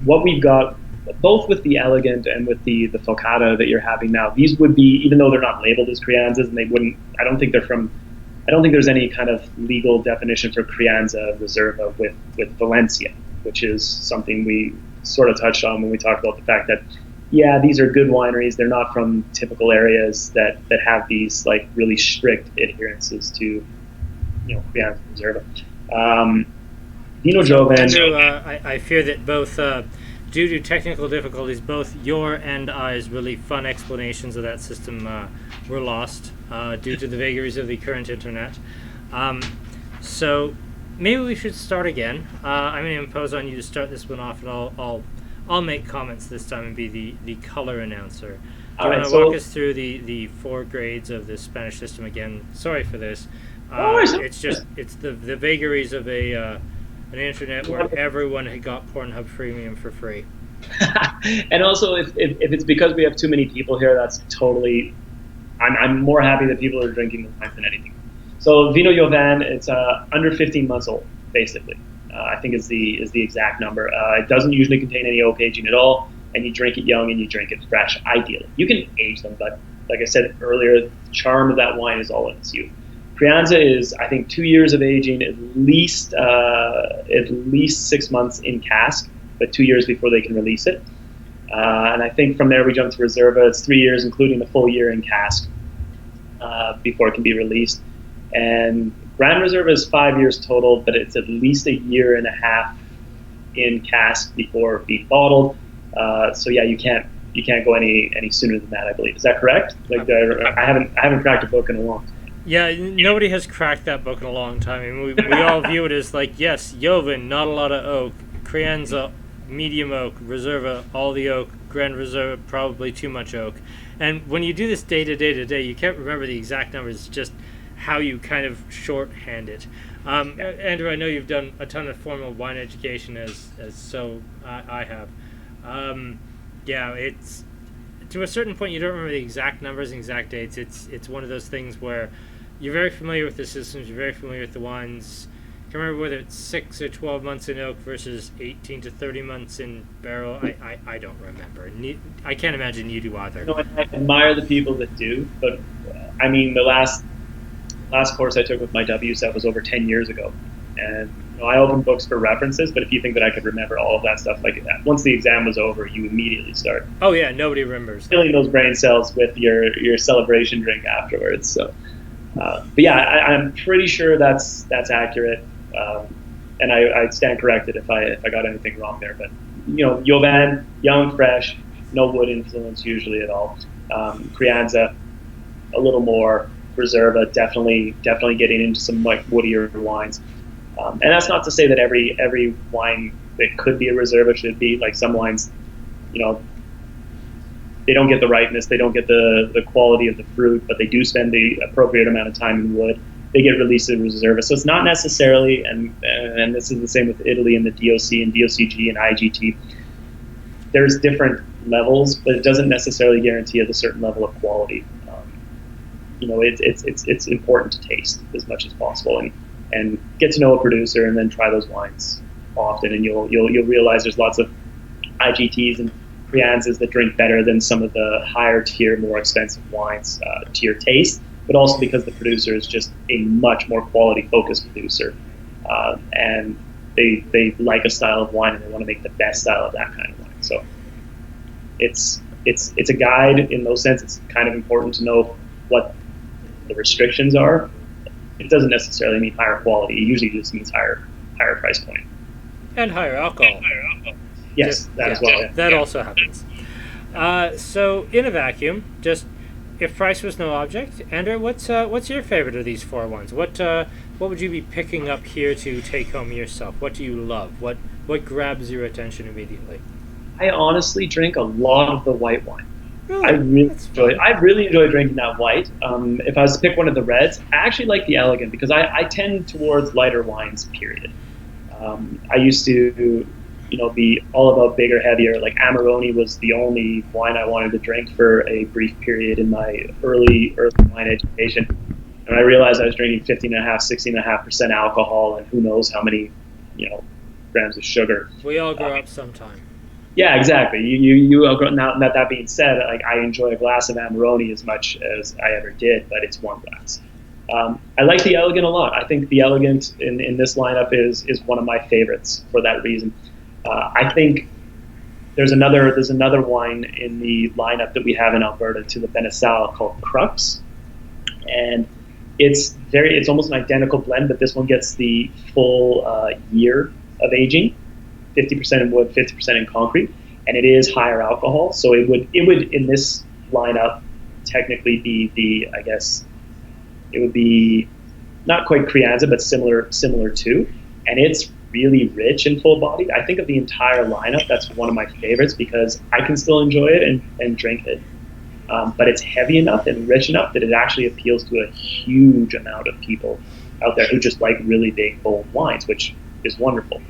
What we've got, both with the Elegant and with the Focata that you're having now, these would be, even though they're not labeled as Crianzas, and I don't think there's any kind of legal definition for Crianza Reserva with Valencia, which is something we sort of touched on when we talked about the fact that, yeah, these are good wineries. They're not from typical areas that have these really strict adherences to, Crianza Reserva. Vino Joven. Andrew, I fear that both, due to technical difficulties, both your and I's really fun explanations of that system were lost due to the vagaries of the current internet. So maybe we should start again. I'm going to impose on you to start this one off, and I'll make comments this time and be the color announcer. Do you want to walk us through the 4 grades of the Spanish system again? Sorry for this. It's the vagaries of an internet where everyone had got Pornhub Premium for free. And also, if it's because we have too many people here, that's totally. I'm more happy that people are drinking the wine than anything. So Vino Jovan, it's under 15 months old, basically. I think is the exact number. It doesn't usually contain any oak aging at all, and you drink it young and you drink it fresh. Ideally, you can age them, but like I said earlier, the charm of that wine is all in its youth. Crianza is, I think, 2 years of aging, at least 6 months in cask, but 2 years before they can release it. And I think from there we jump to Reserva. It's 3 years, including the full year in cask, before it can be released. And Grand Reserva is 5 years total, but it's at least a year and a half in cask before being bottled. So yeah, you can't go any sooner than that, I believe. Is that correct? Like I haven't cracked a book in a long time. Yeah, nobody has cracked that book in a long time. I mean, we all view it as like, yes, Jovan, not a lot of oak. Crianza, medium oak. Reserva, all the oak. Grand Reserva, probably too much oak. And when you do this day to day, you can't remember the exact numbers. It's just how you kind of shorthand it. Andrew, I know you've done a ton of formal wine education, as so I have. Yeah, it's to a certain point you don't remember the exact numbers and exact dates. It's one of those things where you're very familiar with the systems, you're very familiar with the wines. I can remember whether it's 6 or 12 months in oak versus 18 to 30 months in barrel. I don't remember. I can't imagine you do either. No, I admire the people that do, but I mean, the last course I took with my WSET was over 10 years ago, and I opened books for references, but if you think that I could remember all of that stuff, like once the exam was over, you immediately start. Oh yeah, nobody remembers. Filling those brain cells with your celebration drink afterwards. So, but yeah, I'm pretty sure that's accurate, and I'd stand corrected if I got anything wrong there. But Jovan, young, fresh, no wood influence usually at all. Crianza, a little more. Reserva, definitely getting into some like woodier wines. And that's not to say that every wine that could be a Reserva should be. Like some wines, they don't get the ripeness, they don't get the quality of the fruit, but they do spend the appropriate amount of time in wood. They get released as Reserva. So it's not necessarily, and this is the same with Italy and the DOC and DOCG and IGT. There's different levels, but it doesn't necessarily guarantee a certain level of quality. It's important to taste as much as possible and get to know a producer and then try those wines often, and you'll realize there's lots of IGTs and Crianzas that drink better than some of the higher tier, more expensive wines to your taste, but also because the producer is just a much more quality focused producer, and they like a style of wine and they want to make the best style of that kind of wine. So it's a guide in those sense. It's kind of important to know what the restrictions are. It doesn't necessarily mean higher quality. It usually just means higher price point. And higher alcohol. Yes, that as well. Yeah. That also happens. So in a vacuum, just if price was no object, Andrew, what's your favorite of these four wines? What would you be picking up here to take home yourself? What do you love? What grabs your attention immediately? I honestly drink a lot of the white wine. Really? I really enjoy drinking that white. If I was to pick one of the reds, I actually like the Elegant because I tend towards lighter wines, period. I used to, be all about bigger, heavier. Like Amarone was the only wine I wanted to drink for a brief period in my early wine education. And I realized I was drinking 16.5% alcohol and who knows how many, grams of sugar. We all grow up sometime. Yeah, exactly. You now that being said, like I enjoy a glass of Amarone as much as I ever did, but it's one glass. I like the Elegant a lot. I think the Elegant in this lineup is one of my favorites for that reason. I think there's another wine in the lineup that we have in Alberta to the Benasal called Crux, and it's almost an identical blend, but this one gets the full year of aging. 50% in wood, 50% in concrete, and it is higher alcohol. So it would in this lineup technically be it would be not quite Crianza, but similar to, and it's really rich and full bodied. I think of the entire lineup, that's one of my favorites because I can still enjoy it and drink it, but it's heavy enough and rich enough that it actually appeals to a huge amount of people out there who just like really big, bold wines, which is wonderful.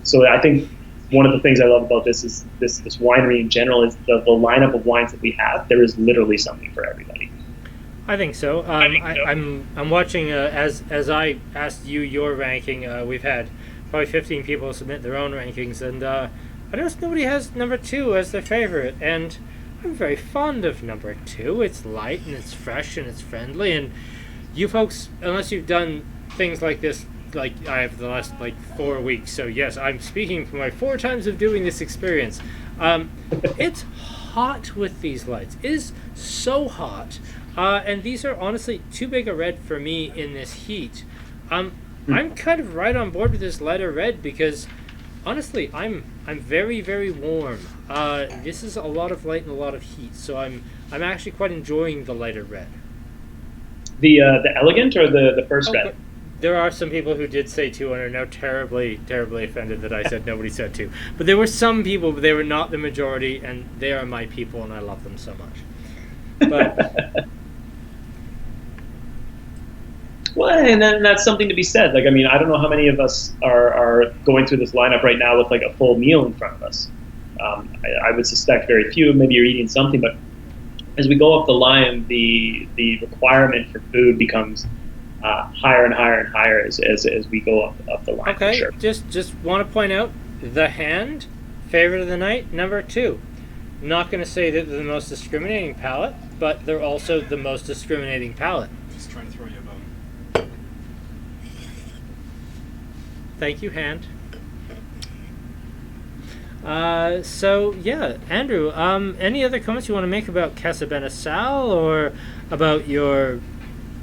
So I think one of the things I love about this is this winery in general is the lineup of wines that we have. There is literally something for everybody. I think so. I'm watching as I asked you your ranking. We've had probably 15 people submit their own rankings, and I noticed nobody has number 2 as their favorite, and I'm very fond of number 2. It's light and it's fresh and it's friendly, and you folks, unless you've done things like this, like I have the last 4 weeks, so yes, I'm speaking from my 4 times of doing this experience. It's hot with these lights. It is so hot. And these are honestly too big a red for me in this heat. I'm kind of right on board with this lighter red because honestly, I'm very, very warm. This is a lot of light and a lot of heat, so I'm actually quite enjoying the lighter red. The elegant or the first red? There are some people who did say 2 and are now terribly, terribly offended that I said nobody said 2. But there were some people, but they were not the majority, and they are my people, and I love them so much. But well, and then that's something to be said. Like, I mean, I don't know how many of us are going through this lineup right now with a full meal in front of us. I would suspect very few. Maybe you're eating something, but as we go up the line, the requirement for food becomes higher and higher and higher as we go up the line. Okay, for sure. just want to point out the hand favorite of the night, number 2. Not going to say that they're the most discriminating palate, but they're also the most discriminating palate. Just trying to throw you a bone. Thank you, hand. So yeah, Andrew, any other comments you want to make about Casa Benasal or about your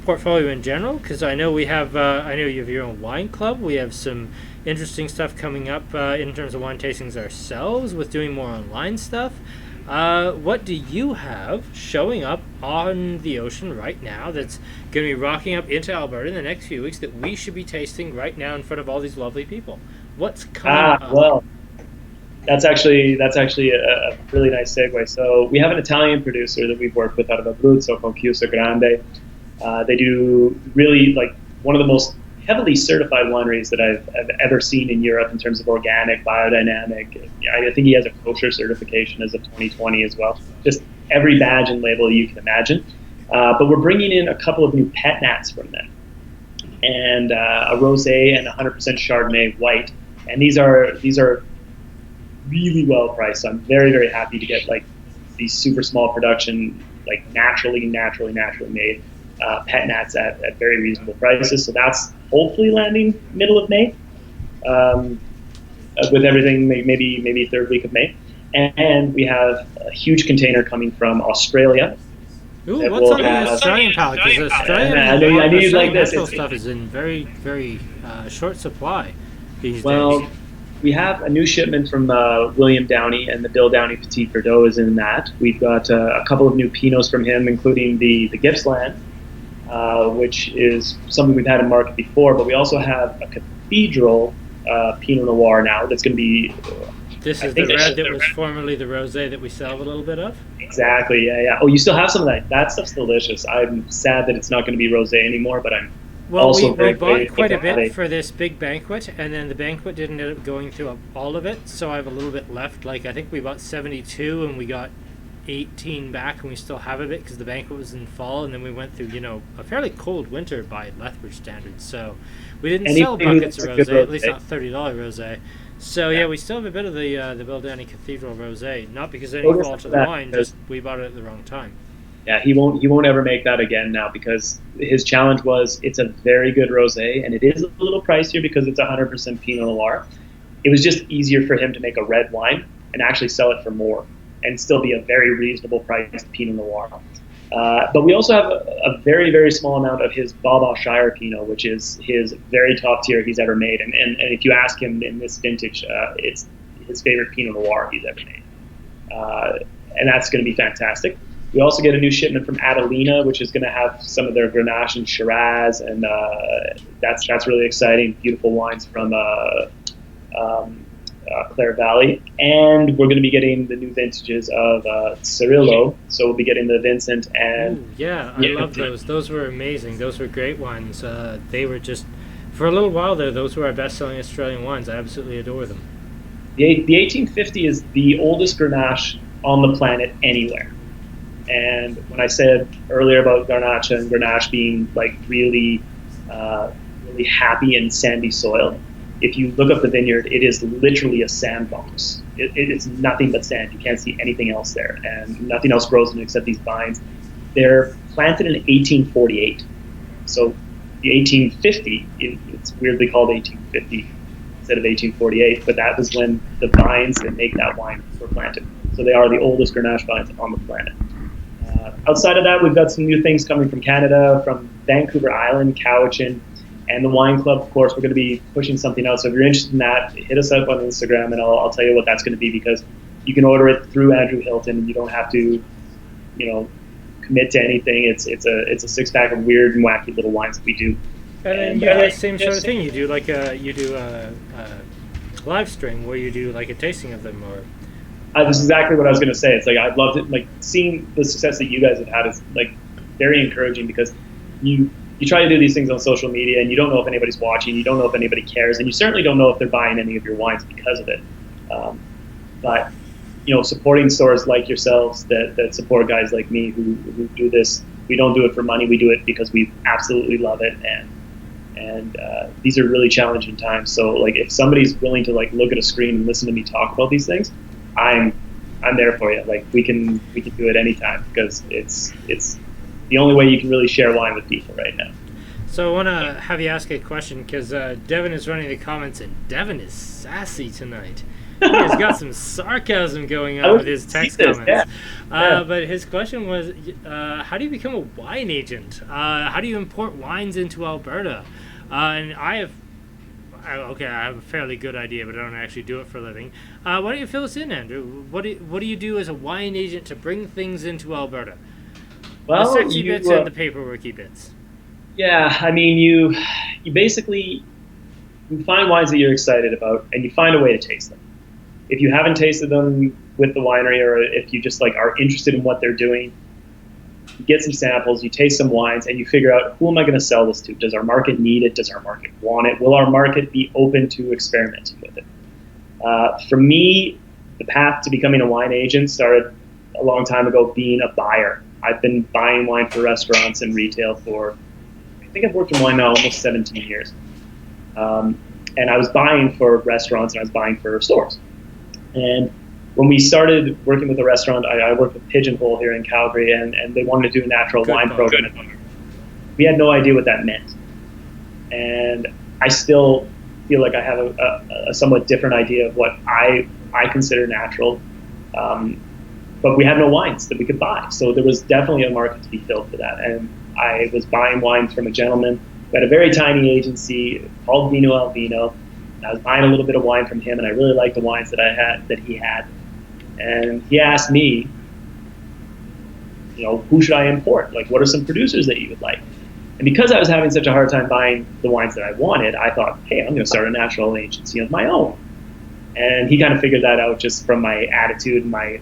portfolio in general? Because I know we have, I know you have your own wine club. We have some interesting stuff coming up in terms of wine tastings ourselves with doing more online stuff. What do you have showing up on the ocean right now that's going to be rocking up into Alberta in the next few weeks that we should be tasting right now in front of all these lovely people? What's coming up? Well, that's actually a really nice segue. So we have an Italian producer that we've worked with out of Abruzzo called Casa Gran. They do really one of the most heavily certified wineries that I've ever seen in Europe in terms of organic, biodynamic. I think he has a kosher certification as of 2020 as well. Just every badge and label you can imagine. But we're bringing in a couple of new pet nats from them, and a rosé and 100% Chardonnay white. And these are really well priced. So I'm very, very happy to get these super small production, naturally made pet nats at very reasonable prices. So that's hopefully landing middle of May, with everything maybe third week of May. And we have a huge container coming from Australia. Ooh, what's on the Australian palate? Because Australian stuff is in very, very short supply these days. We have a new shipment from William Downey, and the Bill Downey Petit Verdot is in that. We've got a couple of new Pinots from him, including the Gippsland, which is something we've had in market before. But we also have a Cathedral Pinot Noir now that's going to be... This is the red that was formerly the rosé that we sell a little bit of? Exactly, yeah. Oh, you still have some of that? That stuff's delicious. I'm sad that it's not going to be rosé anymore, but I'm... Well, we bought quite a bit for this big banquet, and then the banquet didn't end up going through all of it, so I have a little bit left. I think we bought 72, and we got 18 back, and we still have a bit because the banquet was in fall, and then we went through, a fairly cold winter by Lethbridge standards, so we didn't sell buckets of rosé, at least not $30 rosé. So yeah, we still have a bit of the Bill Downey Cathedral rosé, not because of any fault of the wine, just we bought it at the wrong time. Yeah, he won't ever make that again now because his challenge was it's a very good rosé and it is a little pricier because it's 100% Pinot Noir. It was just easier for him to make a red wine and actually sell it for more and still be a very reasonable priced Pinot Noir. But we also have a very, very small amount of his Baba Shire Pinot, which is his very top tier he's ever made. And if you ask him in this vintage, it's his favorite Pinot Noir he's ever made. And that's going to be fantastic. We also get a new shipment from Adelina, which is going to have some of their Grenache and Shiraz, and that's really exciting. Beautiful wines from Clare Valley. And we're going to be getting the new vintages of Cirillo, so we'll be getting the Vincent and... Ooh, yeah, I love those. Those were amazing. Those were great wines. They were just... For a little while there, those were our best-selling Australian wines. I absolutely adore them. The 1850 is the oldest Grenache on the planet anywhere. And when I said earlier about Garnacha and Grenache being like really happy in sandy soil, if you look up the vineyard, it is literally a sandbox. It's nothing but sand. You can't see anything else there, and nothing else grows in it except these vines. They're planted in 1848. So the 1850, it's weirdly called 1850 instead of 1848, but that was when the vines that make that wine were planted. So they are the oldest Grenache vines on the planet. Outside of that, we've got some new things coming from Canada, from Vancouver Island, Cowichan, and the Wine Club. Of course, we're going to be pushing something out. So if you're interested in that, hit us up on Instagram, and I'll tell you what that's going to be, because you can order it through Andrew Hilton, and you don't have to, commit to anything. It's a 6-pack of weird and wacky little wines that we do. And then you do the same sort of thing. You do a live stream where you do like a tasting of them, or. That's exactly what I was going to say. It's like I'd love to, like, seeing the success that you guys have had is like very encouraging, because you try to do these things on social media and you don't know if anybody's watching, you don't know if anybody cares, and you certainly don't know if they're buying any of your wines because of it. But supporting stores like yourselves that support guys like me who do this, we don't do it for money. We do it because we absolutely love it, and these are really challenging times. So like if somebody's willing to like look at a screen and listen to me talk about these things, I'm there for you. Like we can do it anytime, because it's the only way you can really share wine with people right now. So I want to have you ask a question, because Devin is running the comments, and Devin is sassy tonight. He has got some sarcasm going on with his text comments. Yeah. But his question was, how do you become a wine agent? How do you import wines into Alberta? And I have a fairly good idea, but I don't actually do it for a living. Why don't you fill us in, Andrew? What do you do as a wine agent to bring things into Alberta? Well, the sexy bits and the paperworky bits. Yeah, I mean, you basically find wines that you're excited about, and you find a way to taste them. If you haven't tasted them with the winery, or if you just like are interested in what they're doing, you get some samples, you taste some wines, and you figure out, who am I going to sell this to? Does our market need it? Does our market want it? Will our market be open to experimenting with it? For me, the path to becoming a wine agent started a long time ago being a buyer. I've been buying wine for restaurants and retail for, I think I've worked in wine now almost 17 years. And I was buying for restaurants and I was buying for stores. And when we started working with a restaurant, I worked with Pigeonhole here in Calgary, and they wanted to do a natural wine program. We had no idea what that meant. And I still feel like I have a somewhat different idea of what I consider natural. But we had no wines that we could buy. So there was definitely a market to be filled for that. And I was buying wines from a gentleman who had a very tiny agency called Vino al Vino. I was buying a little bit of wine from him, and I really liked the wines that he had. And he asked me, who should I import? Like, what are some producers that you would like? And because I was having such a hard time buying the wines that I wanted, I thought, hey, I'm going to start a natural agency of my own. And he kind of figured that out just from my attitude and my,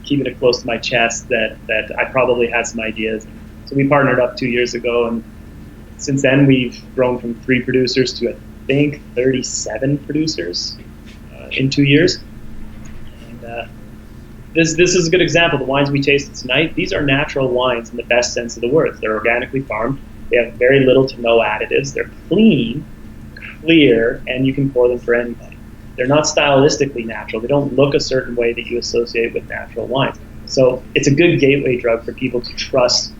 keeping it close to my chest, that I probably had some ideas. So we partnered up 2 years ago, and since then we've grown from 3 producers to, I think, 37 producers in 2 years. And this is a good example. The wines we tasted tonight, these are natural wines in the best sense of the word. They're organically farmed. They have very little to no additives. They're clean, clear, and you can pour them for anybody. They're not stylistically natural. They don't look a certain way that you associate with natural wines. So it's a good gateway drug for people to trust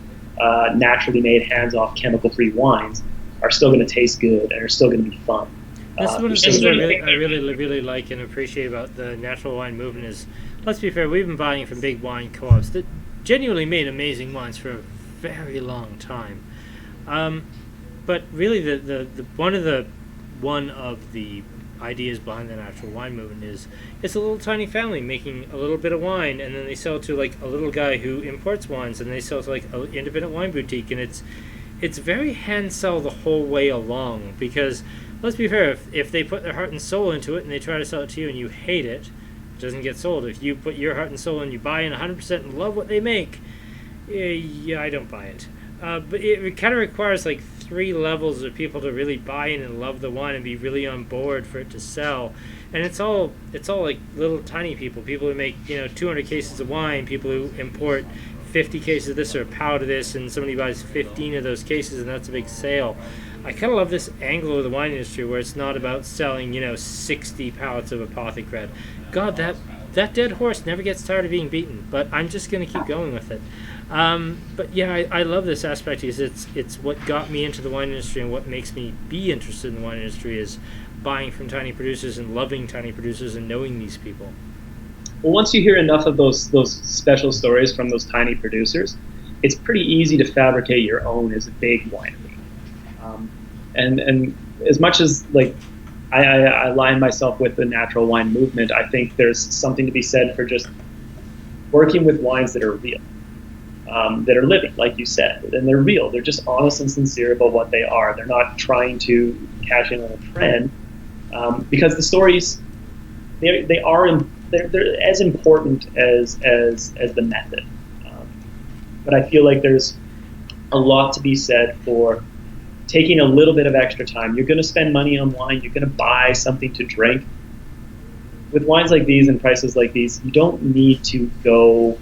naturally made, hands-off, chemical-free wines are still going to taste good and are still going to be fun. That's one of the things I really like and appreciate about the natural wine movement is, let's be fair, we've been buying from big wine co-ops that genuinely made amazing wines for a very long time. But really, the one of the ideas behind the natural wine movement is it's a little tiny family making a little bit of wine, and then they sell to like a little guy who imports wines, and they sell to like an independent wine boutique, and it's very hand sell the whole way along, because let's be fair, if they put their heart and soul into it and they try to sell it to you and you hate it, it doesn't get sold. If you put your heart and soul and you buy in 100% and love what they make, yeah, I don't buy it. But it kind of requires like three levels of people to really buy in and love the wine and be really on board for it to sell. And it's all like little tiny people who make 200 cases of wine, people who import 50 cases of this or a pallet of this, and somebody buys 15 of those cases, and that's a big sale. I kind of love this angle of the wine industry where it's not about selling 60 pallets of apothecary. God, that dead horse never gets tired of being beaten, but I'm just going to keep going with it. But yeah, I love this aspect. It's what got me into the wine industry, and what makes me be interested in the wine industry is buying from tiny producers and loving tiny producers and knowing these people. Well, once you hear enough of those special stories from those tiny producers, it's pretty easy to fabricate your own as a big winery. And as much as like I align myself with the natural wine movement, I think there's something to be said for just working with wines that are real, that are living, like you said, and they're real. They're just honest and sincere about what they are. They're not trying to cash in on a trend, because the stories they're as important as the method. But I feel like there's a lot to be said for taking a little bit of extra time. You're going to spend money on wine. You're going to buy something to drink. With wines like these and prices like these, you don't need to go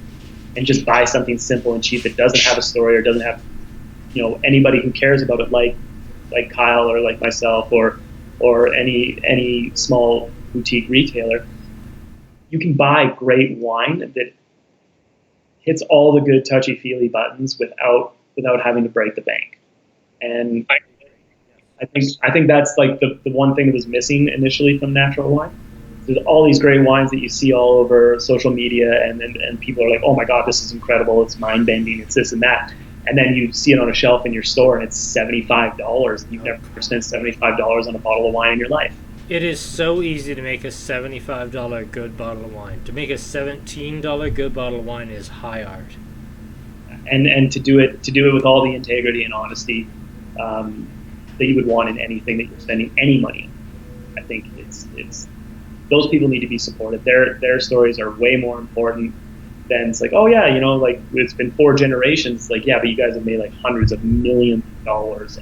and just buy something simple and cheap that doesn't have a story or doesn't have, anybody who cares about it, like Kyle or like myself or any small boutique retailer. You can buy great wine that hits all the good touchy-feely buttons without having to break the bank. And I think that's like the one thing that was missing initially from natural wine. There's all these great wines that you see all over social media, and people are like, oh my God, this is incredible, it's mind-bending, it's this and that. And then you see it on a shelf in your store and it's $75. You've never spent $75 on a bottle of wine in your life. It is so easy to make a $75 good bottle of wine. To make a $17 good bottle of wine is high art. And to do it with all the integrity and honesty that you would want in anything that you're spending any money on. I think it's those people need to be supported. Their stories are way more important than it's like, oh yeah, like it's been 4 generations. It's like, yeah, but you guys have made like hundreds of millions of dollars,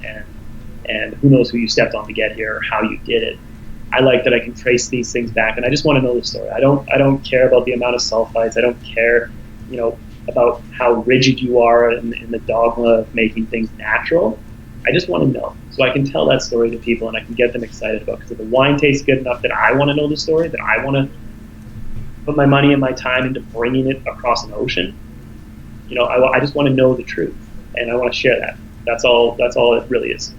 and who knows who you stepped on to get here or how you did it. I like that I can trace these things back, and I just want to know the story. I don't care about the amount of sulfites. I don't care, about how rigid you are in the dogma of making things natural. I just want to know, so I can tell that story to people and I can get them excited about it. Because if the wine tastes good enough that I want to know the story, that I want to put my money and my time into bringing it across an ocean, I just want to know the truth, and I want to share that. That's all it really is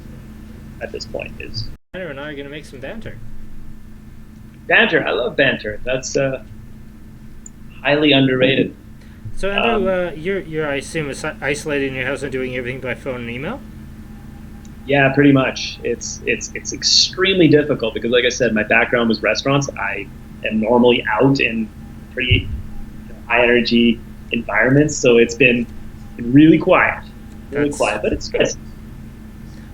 at this point. Is Andrew and I are going to make some banter. Banter, I love banter. That's highly underrated. So Andrew, you're I assume isolated in your house and doing everything by phone and email? Yeah, pretty much. It's extremely difficult because, like I said, my background was restaurants. I am normally out in pretty high energy environments, so it's been really quiet, but it's good.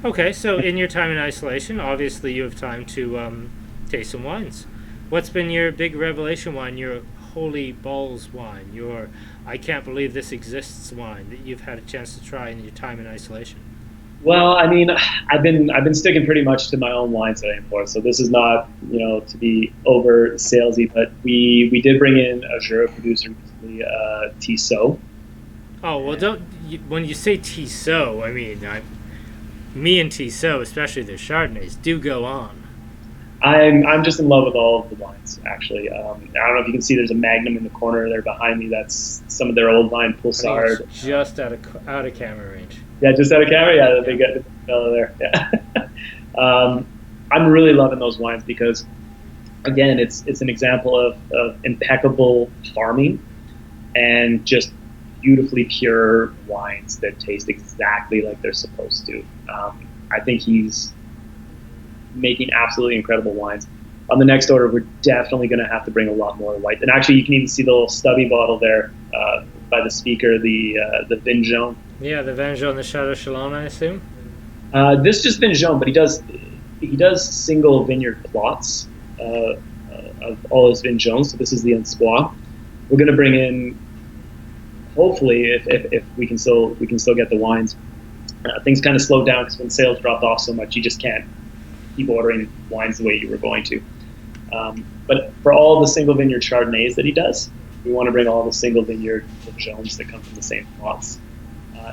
Okay, so in your time in isolation, obviously you have time to taste some wines. What's been your big revelation wine, your holy balls wine, your I can't believe this exists wine that you've had a chance to try in your time in isolation? Well, I mean, I've been sticking pretty much to my own wines that I import, so this is not, to be over salesy, but we did bring in a Jura producer recently, Tissot. Oh, well, when you say Tissot, I mean, me and Tissot, especially their Chardonnays, do go on. I'm just in love with all of the wines, actually. I don't know if you can see there's a Magnum in the corner there behind me. That's some of their old wine, Pulsard. Just out of camera range. Yeah, just out of camera. Yeah, the big fellow there. Yeah. I'm really loving those wines because, again, it's an example of impeccable farming and just beautifully pure wines that taste exactly like they're supposed to. I think he's making absolutely incredible wines. On the next order, we're definitely going to have to bring a lot more white. And actually, you can even see the little stubby bottle there by the speaker, the Vin Jaune. Yeah, the Vin Jaune, the Chateau Chalon, I assume. This just Vin Jaune, but he does single vineyard plots of all his Vin Jaunes. So this is the Anspois. We're going to bring in, hopefully, if we can still get the wines, things kind of slowed down because when sales dropped off so much, you just can't keep ordering wines the way you were going to. But for all the single vineyard Chardonnays that he does, we want to bring all the single vineyard Jaunes that come from the same plots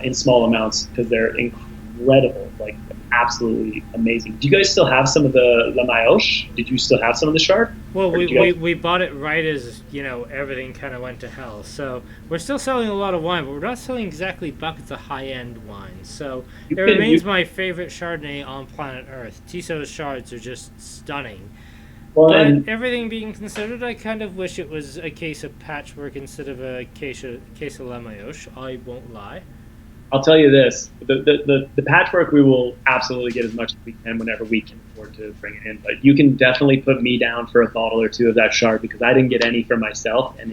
in small amounts because they're incredible, like absolutely amazing. Do you guys still have some of the La Maillotche? Did you still have some of the Chard? Well, we bought it right as, everything kind of went to hell. So we're still selling a lot of wine, but we're not selling exactly buckets of high-end wine. So it remains my favorite Chardonnay on planet Earth. Tissot's Chards are just stunning. Well, but everything being considered, I kind of wish it was a case of patchwork instead of a case of La Maillotche. I won't lie. I'll tell you this: the patchwork we will absolutely get as much as we can whenever we can afford to bring it in. But you can definitely put me down for a bottle or two of that Chard because I didn't get any for myself, and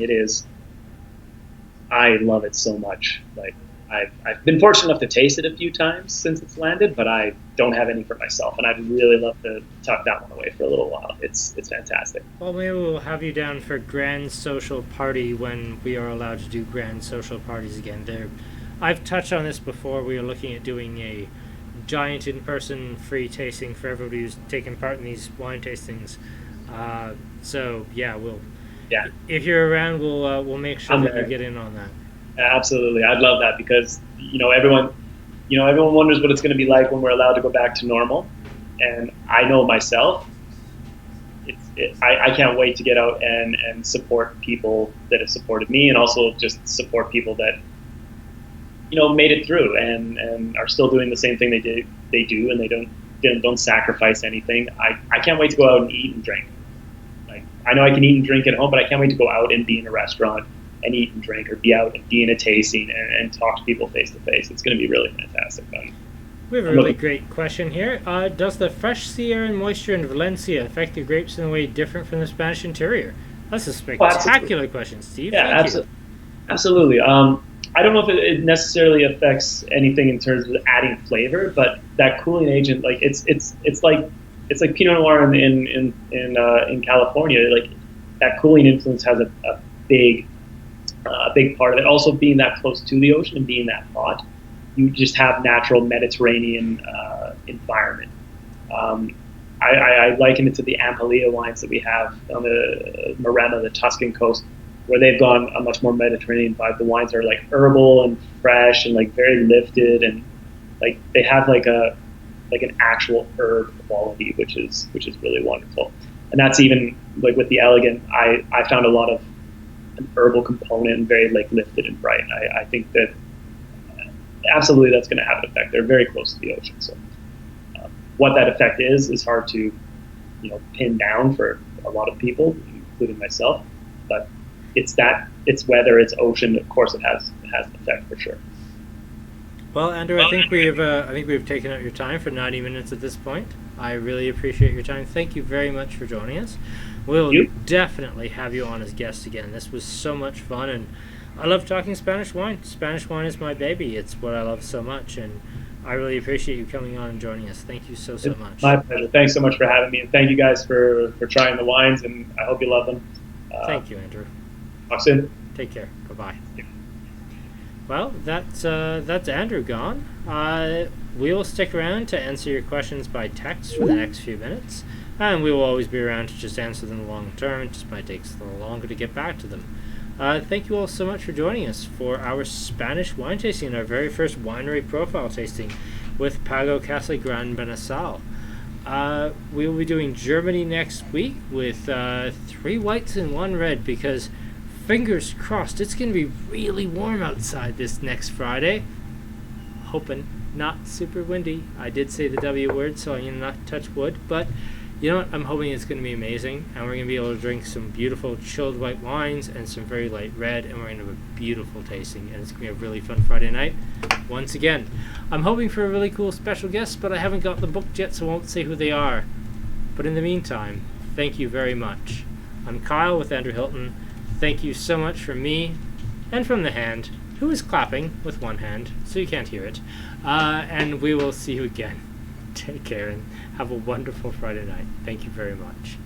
I love it so much. Like I've been fortunate enough to taste it a few times since it's landed, but I don't have any for myself, and I'd really love to tuck that one away for a little while. It's fantastic. Well, maybe we'll have you down for grand social party when we are allowed to do grand social parties again. I've touched on this before. We are looking at doing a giant in-person free tasting for everybody who's taking part in these wine tastings. So yeah, if you're around, we'll make sure that you get in on that. Absolutely, I'd love that because everyone wonders what it's going to be like when we're allowed to go back to normal, and I know myself. I can't wait to get out and support people that have supported me, and also just support people that made it through and are still doing the same thing they do, and they don't sacrifice anything. I can't wait to go out and eat and drink. Like I know I can eat and drink at home, but I can't wait to go out and be in a restaurant and eat and drink, or be out and be in a tasting and talk to people face to face. It's going to be really fantastic. We have a really great question here. Does the fresh sea air and moisture in Valencia affect the grapes in a way different from the Spanish interior? That's a spectacular question, Steve. Yeah, absolutely. I don't know if it necessarily affects anything in terms of adding flavor, but that cooling agent, like it's like Pinot Noir in California. Like that cooling influence has a big part of it. Also, being that close to the ocean and being that hot, you just have natural Mediterranean environment. I liken it to the Amplia wines that we have on the Maremma, the Tuscan coast, where they've gone a much more Mediterranean vibe. The wines are like herbal and fresh and like very lifted, and like they have like an actual herb quality, which is really wonderful. And that's even like with the Elegant, I found a lot of an herbal component and very like lifted and bright. I think that absolutely that's going to have an effect. They're very close to the ocean, so what that effect is hard to pin down for a lot of people, including myself. But it's weather, it's ocean. Of course, it has an effect for sure. Well, Andrew, I think we've taken out your time for 90 minutes at this point. I really appreciate your time. Thank you very much for joining us. We'll definitely have you on as guest again. This was so much fun, and I love talking Spanish wine. Spanish wine is my baby. It's what I love so much, and I really appreciate you coming on and joining us. Thank you so much. My pleasure. Thanks so much for having me, and thank you guys for trying the wines, and I hope you love them. Thank you, Andrew. Talk soon. Take care. Bye-bye. Well, that's Andrew gone. We will stick around to answer your questions by text for the next few minutes, and we will always be around to just answer them long term. It just might take us a little longer to get back to them. Thank you all so much for joining us for our Spanish wine tasting, our very first winery profile tasting with Pago Casa Gran Benasal. We will be doing Germany next week with 3 whites and 1 red, because fingers crossed it's going to be really warm outside this next Friday. Hoping not super windy. I did say the W word, so I'm going to not touch wood, but you know what? I'm hoping it's going to be amazing, and we're going to be able to drink some beautiful chilled white wines and some very light red, and we're going to have a beautiful tasting, and it's going to be a really fun Friday night. Once again, I'm hoping for a really cool special guest, but I haven't got them booked yet, so I won't say who they are. But in the meantime, thank you very much. I'm Kyle with Andrew Hilton. Thank you so much from me and from the hand, who is clapping with one hand, so you can't hear it. And we will see you again. Take care and have a wonderful Friday night. Thank you very much.